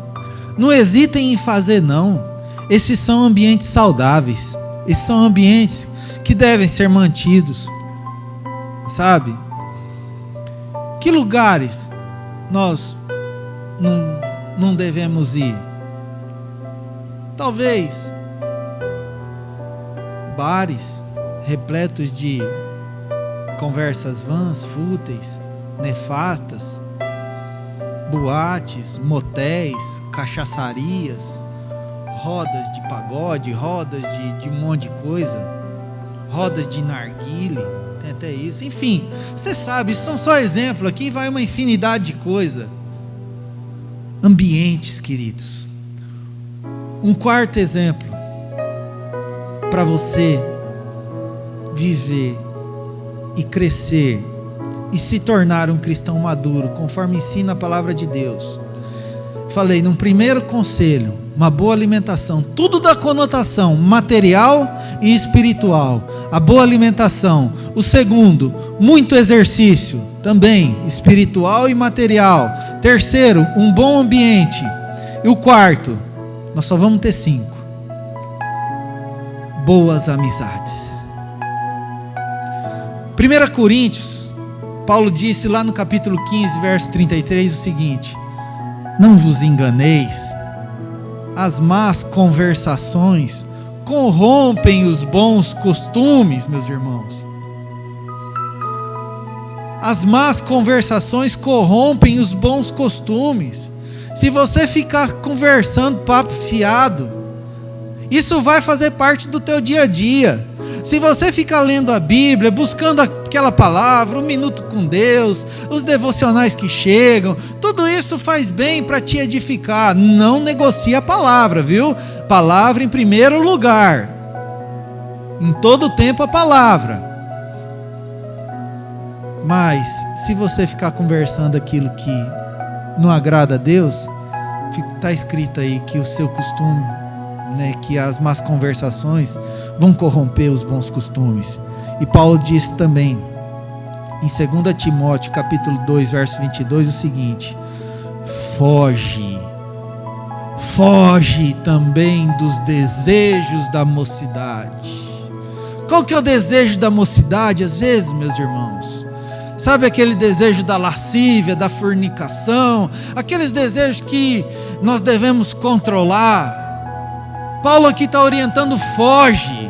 Speaker 1: Não hesitem em fazer, não. Esses são ambientes saudáveis. Esses são ambientes que devem ser mantidos. Sabe? Que lugares nós não devemos ir? Talvez bares repletos de conversas vãs, fúteis, nefastas, boates, motéis, cachaçarias, rodas de pagode, rodas de um monte de coisa, rodas de narguile, tem até isso. Enfim, você sabe, isso são só exemplos, aqui vai uma infinidade de coisa. Ambientes, queridos. Um quarto exemplo para você viver e crescer e se tornar um cristão maduro, conforme ensina a palavra de Deus. Falei, num primeiro conselho, uma boa alimentação, tudo da conotação material e espiritual. A boa alimentação. O segundo, muito exercício, também espiritual e material. Terceiro, um bom ambiente. E o quarto, nós só vamos ter 5: boas amizades. 1 Coríntios, Paulo disse lá no capítulo 15, verso 33 o seguinte: não vos enganeis, as más conversações corrompem os bons costumes, meus irmãos. As más conversações corrompem os bons costumes. Se você ficar conversando papo fiado, isso vai fazer parte do teu dia a dia. Se você ficar lendo a Bíblia, buscando aquela palavra, 1 minuto com Deus, os devocionais que chegam, tudo isso faz bem para te edificar. Não negocie a palavra, viu? Palavra em primeiro lugar. Em todo tempo a palavra. Mas, se você ficar conversando aquilo que não agrada a Deus, está escrito aí que o seu costume, que as más conversações vão corromper os bons costumes. E Paulo disse também, em 2 Timóteo, capítulo 2, verso 22, o seguinte: foge também dos desejos da mocidade. Qual que é o desejo da mocidade? Às vezes, meus irmãos, sabe aquele desejo da lascívia, da fornicação, aqueles desejos que nós devemos controlar. Paulo aqui está orientando: foge.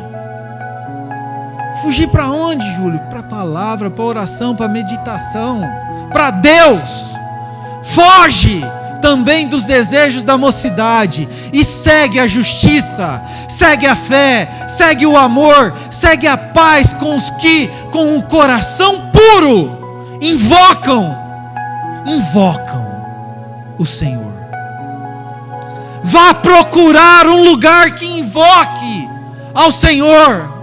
Speaker 1: Fugir para onde, Júlio? Para a palavra, para a oração, para a meditação, para Deus. Foge também dos desejos da mocidade e segue a justiça, segue a fé, segue o amor, segue a paz com os que, com o coração puro, invocam o Senhor. Vá procurar um lugar que invoque ao Senhor.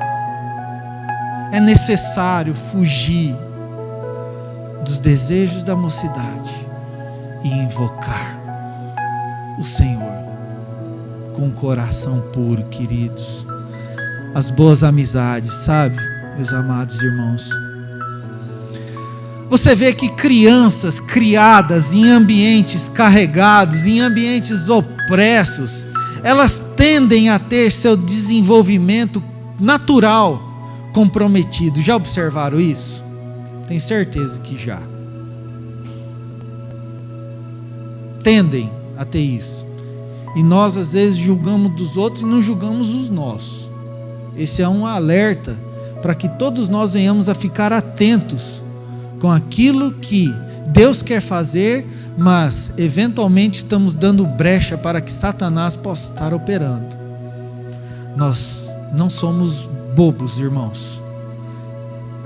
Speaker 1: É necessário fugir dos desejos da mocidade e invocar o Senhor com o coração puro, queridos. As boas amizades, sabe, meus amados irmãos? Você vê que crianças criadas em ambientes carregados, em ambientes opressos, elas tendem a ter seu desenvolvimento natural comprometido. Já observaram isso? Tenho certeza que já. Tendem a ter isso. E nós às vezes julgamos dos outros e não julgamos os nossos. Esse é um alerta para que todos nós venhamos a ficar atentos com aquilo que Deus quer fazer, mas eventualmente estamos dando brecha para que Satanás possa estar operando. Nós não somos bobos, irmãos.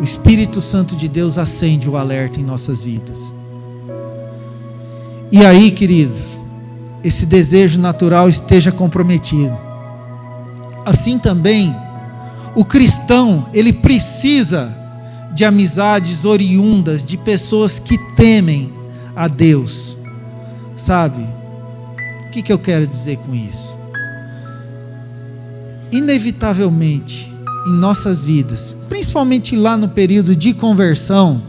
Speaker 1: O Espírito Santo de Deus acende o alerta em nossas vidas. E aí, queridos, esse desejo natural esteja comprometido. Assim também, o cristão, ele precisa de amizades oriundas de pessoas que temem a Deus. Sabe? O que eu quero dizer com isso? Inevitavelmente, em nossas vidas, principalmente lá no período de conversão,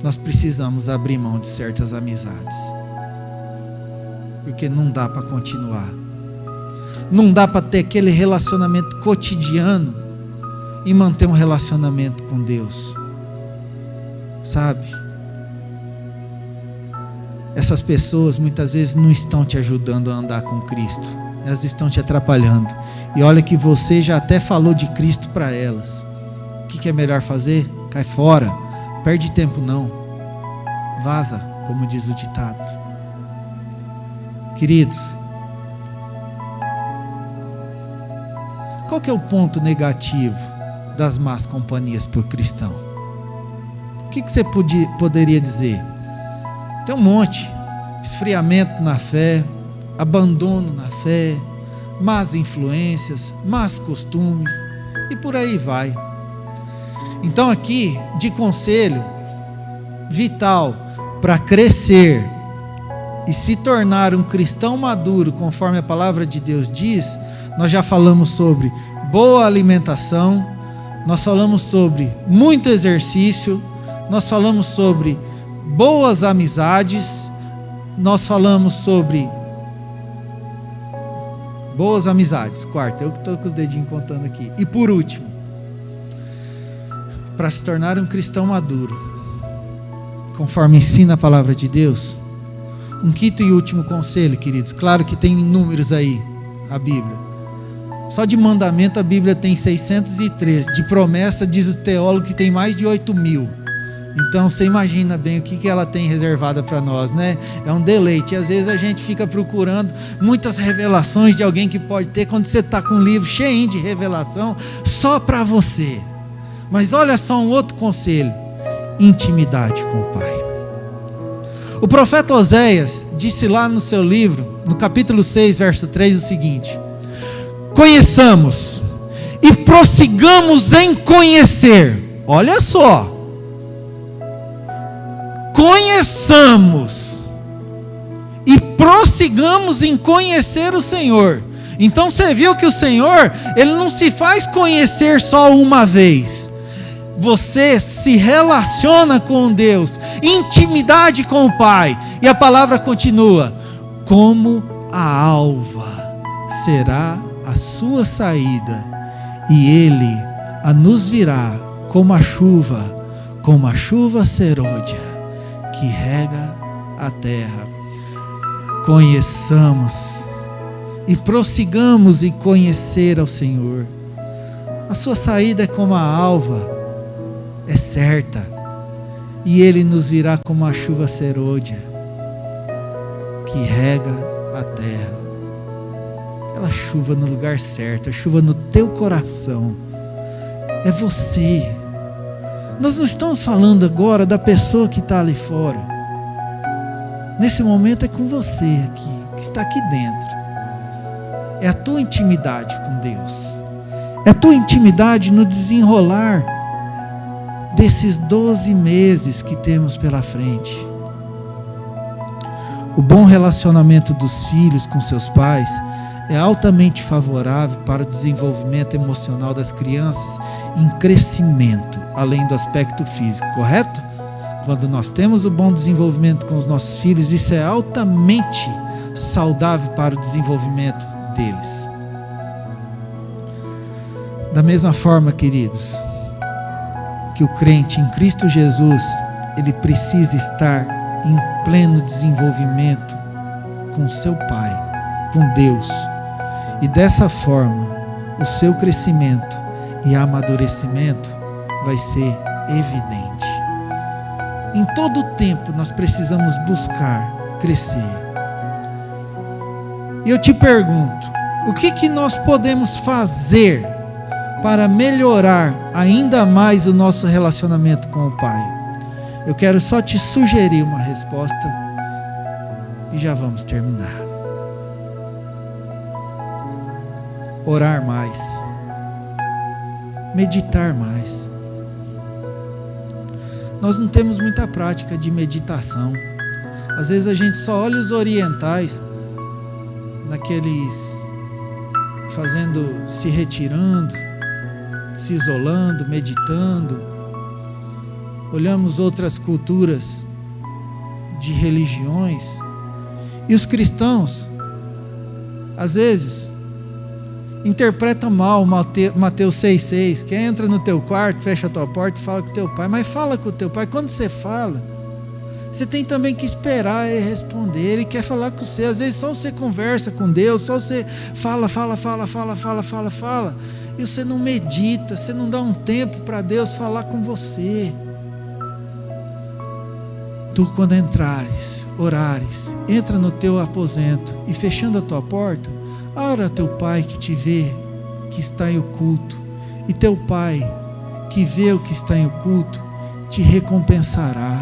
Speaker 1: nós precisamos abrir mão de certas amizades, porque não dá para continuar, não dá para ter aquele relacionamento cotidiano e manter um relacionamento com Deus, sabe? Essas pessoas muitas vezes não estão te ajudando a andar com Cristo, elas estão te atrapalhando. E olha que você já até falou de Cristo para elas. O que é melhor fazer? Cai fora, perde tempo não, vaza, como diz o ditado. Queridos, qual que é o ponto negativo das más companhias por cristão? O que você poderia dizer? Tem um monte: esfriamento na fé, abandono na fé, más influências, más costumes, e por aí vai. Então aqui, de conselho vital para crescer e se tornar um cristão maduro, conforme a palavra de Deus diz, nós já falamos sobre boa alimentação, nós falamos sobre muito exercício, nós falamos sobre boas amizades, nós falamos sobre boas amizades, quarto, eu que estou com os dedinhos contando aqui. E por último, para se tornar um cristão maduro, conforme ensina a palavra de Deus, um quinto e último conselho, queridos. Claro que tem números aí, a Bíblia. Só de mandamento a Bíblia tem 613. De promessa, diz o teólogo, que tem mais de 8.000. Então você imagina bem o que ela tem reservada para nós, né? É um deleite. E às vezes a gente fica procurando muitas revelações de alguém que pode ter, quando você está com um livro cheio de revelação só para você. Mas olha só um outro conselho: intimidade com o Pai. O profeta Oséias disse lá no seu livro, no capítulo 6, verso 3, o seguinte: conheçamos e prossigamos em conhecer. Olha só, conheçamos e prossigamos em conhecer o Senhor. Então você viu que o Senhor, Ele não se faz conhecer só uma vez. Você se relaciona com Deus, intimidade com o Pai. E a palavra continua: como a alva será a sua saída, e Ele a nos virá como a chuva serôdia, que rega a terra. Conheçamos e prossigamos em conhecer ao Senhor. A sua saída é como a alva, é certa, e Ele nos virá como a chuva serôdia, que rega a terra. Aquela chuva no lugar certo, a chuva no teu coração, é você. Nós não estamos falando agora da pessoa que está ali fora. Nesse momento é com você aqui, que está aqui dentro. É a tua intimidade com Deus. É a tua intimidade no desenrolar desses 12 meses que temos pela frente. O bom relacionamento dos filhos com seus pais é altamente favorável para o desenvolvimento emocional das crianças em crescimento, além do aspecto físico, correto? Quando nós temos o bom desenvolvimento com os nossos filhos, isso é altamente saudável para o desenvolvimento deles. Da mesma forma, queridos, que o crente em Cristo Jesus, ele precisa estar em pleno desenvolvimento com seu Pai, com Deus. E dessa forma, o seu crescimento e amadurecimento vai ser evidente. Em todo o tempo nós precisamos buscar crescer. E eu te pergunto, o que nós podemos fazer para melhorar ainda mais o nosso relacionamento com o Pai? Eu quero só te sugerir uma resposta e já vamos terminar. Orar mais, meditar mais. Nós não temos muita prática de meditação. Às vezes a gente só olha os orientais, naqueles se retirando, se isolando, meditando. Olhamos outras culturas de religiões, e os cristãos às vezes interpreta mal Mateus 6,6, que entra no teu quarto, fecha a tua porta e fala com o teu pai. Mas fala com o teu pai. Quando você fala, você tem também que esperar ele responder. Ele quer falar com você. Às vezes só você conversa com Deus, só você fala, e você não medita, você não dá um tempo para Deus falar com você. Tu, quando entrares, orares, entra no teu aposento e fechando a tua porta, ora a teu Pai que te vê, que está em oculto, e teu Pai que vê o que está em oculto, te recompensará.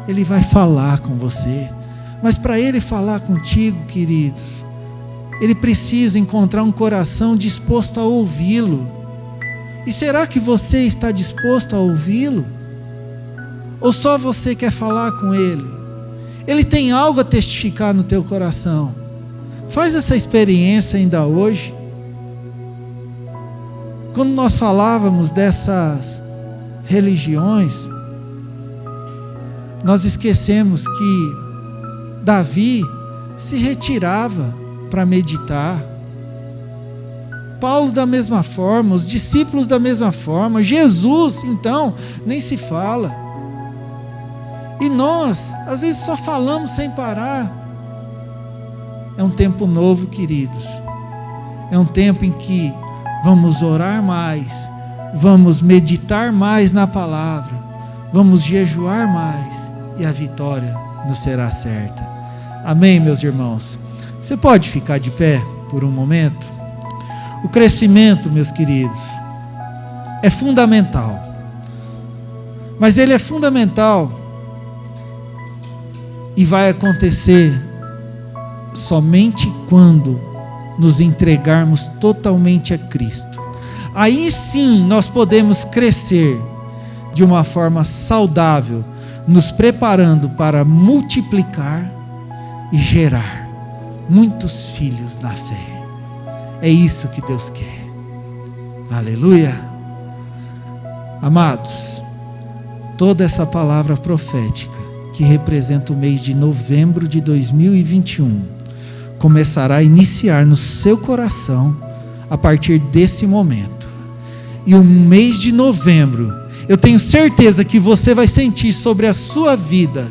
Speaker 1: Ele vai falar com você, mas para Ele falar contigo, queridos, Ele precisa encontrar um coração disposto a ouvi-lo. E será que você está disposto a ouvi-lo? Ou só você quer falar com Ele? Ele tem algo a testificar no teu coração. Faz essa experiência ainda hoje. Quando nós falávamos dessas religiões, nós esquecemos que Davi se retirava para meditar. Paulo da mesma forma, os discípulos da mesma forma, Jesus, então, nem se fala. E nós, às vezes, só falamos sem parar. É um tempo novo, queridos. É um tempo em que vamos orar mais, vamos meditar mais na palavra, vamos jejuar mais, e a vitória nos será certa. Amém, meus irmãos? Você pode ficar de pé por um momento? O crescimento, meus queridos, é fundamental. Mas ele é fundamental e vai acontecer somente quando nos entregarmos totalmente a Cristo. Aí sim nós podemos crescer de uma forma saudável, nos preparando para multiplicar e gerar muitos filhos na fé. É isso que Deus quer. Aleluia. Amados, toda essa palavra profética que representa o mês de novembro de 2021 começará a iniciar no seu coração a partir desse momento. E o mês de novembro, eu tenho certeza que você vai sentir sobre a sua vida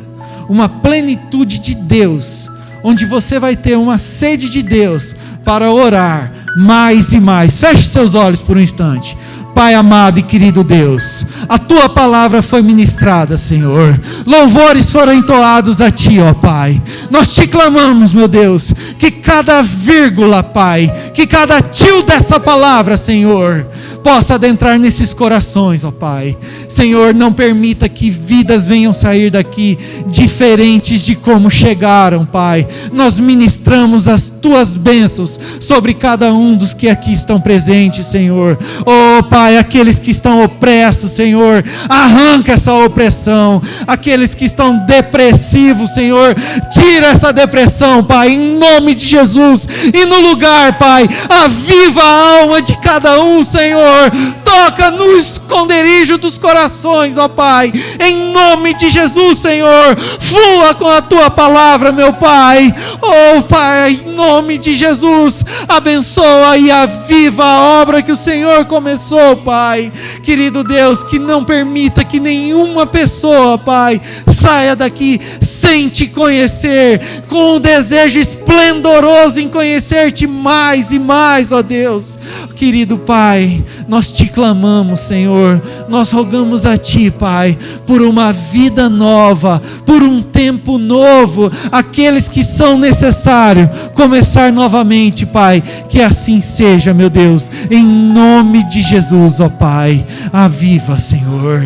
Speaker 1: uma plenitude de Deus, onde você vai ter uma sede de Deus para orar mais e mais. Feche seus olhos por um instante. Pai amado e querido Deus, a Tua palavra foi ministrada, Senhor. Louvores foram entoados a Ti, ó Pai. Nós Te clamamos, meu Deus, que cada vírgula, Pai, que cada tio dessa palavra, Senhor, possa adentrar nesses corações, ó Pai. Senhor, não permita que vidas venham sair daqui diferentes de como chegaram, Pai. Nós ministramos as Tuas bênçãos sobre cada um dos que aqui estão presentes, Senhor. Oh Pai, aqueles que estão opressos, Senhor, arranca essa opressão. Aqueles que estão depressivos, Senhor, tira essa depressão, Pai, em nome de Jesus. E no lugar, Pai, aviva a alma de cada um, Senhor. Toca no esconderijo dos corações, ó Pai, em nome de Jesus, Senhor. Flua com a Tua palavra, meu Pai. Oh Pai, em nome de Jesus, abençoa e aviva a obra que o Senhor começou, Pai. Querido Deus, que não permita que nenhuma pessoa, Pai, saia daqui sem Te conhecer, com um desejo esplendoroso em conhecer-Te mais e mais, ó Deus. Querido Pai, nós Te clamamos, Senhor, nós rogamos a Ti, Pai, por uma vida nova, por um tempo novo, aqueles que são necessários começar novamente, Pai, que assim seja, meu Deus, em nome de Jesus, ó Pai. Aviva, Senhor.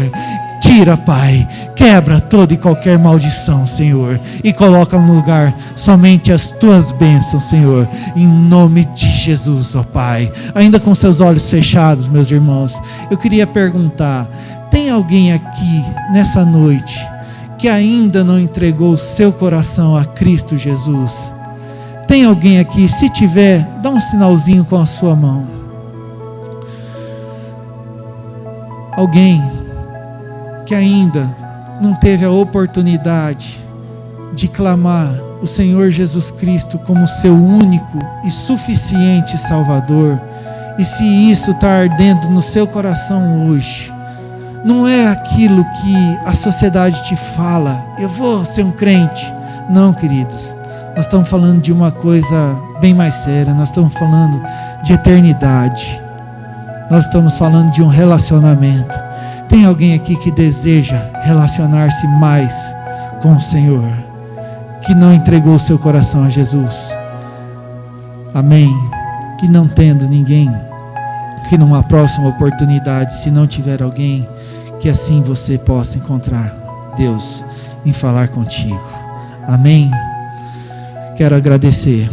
Speaker 1: Tira, Pai, quebra toda e qualquer maldição, Senhor, e coloca no lugar somente as Tuas bênçãos, Senhor, em nome de Jesus, ó Pai. Ainda com seus olhos fechados, meus irmãos, eu queria perguntar: tem alguém aqui nessa noite que ainda não entregou o seu coração a Cristo Jesus? Tem alguém aqui? Se tiver, dá um sinalzinho com a sua mão. Alguém que ainda não teve a oportunidade de clamar o Senhor Jesus Cristo como seu único e suficiente Salvador, e se isso está ardendo no seu coração hoje, não é aquilo que a sociedade te fala, eu vou ser um crente. Não, queridos, nós estamos falando de uma coisa bem mais séria, nós estamos falando de eternidade, nós estamos falando de um relacionamento. Tem alguém aqui que deseja relacionar-se mais com o Senhor, que não entregou o seu coração a Jesus? Amém? Que não tendo ninguém, que numa próxima oportunidade, se não tiver alguém, que assim você possa encontrar Deus em falar contigo. Amém? Quero agradecer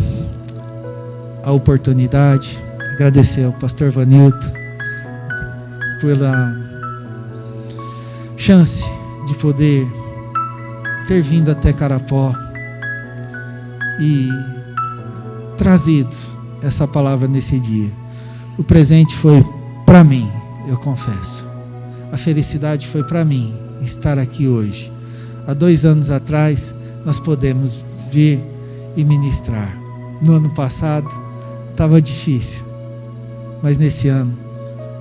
Speaker 1: a oportunidade, agradecer ao pastor Vanilton pela chance de poder ter vindo até Carapó e trazido essa palavra nesse dia. O presente foi para mim, eu confesso. A felicidade foi para mim estar aqui hoje. Há 2 anos atrás nós podemos vir e ministrar. No ano passado estava difícil, mas nesse ano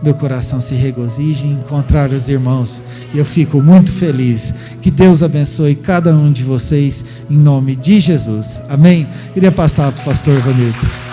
Speaker 1: meu coração se regozija em encontrar os irmãos, e eu fico muito feliz. Que Deus abençoe cada um de vocês, em nome de Jesus. Amém? Queria passar para o pastor Vanilton.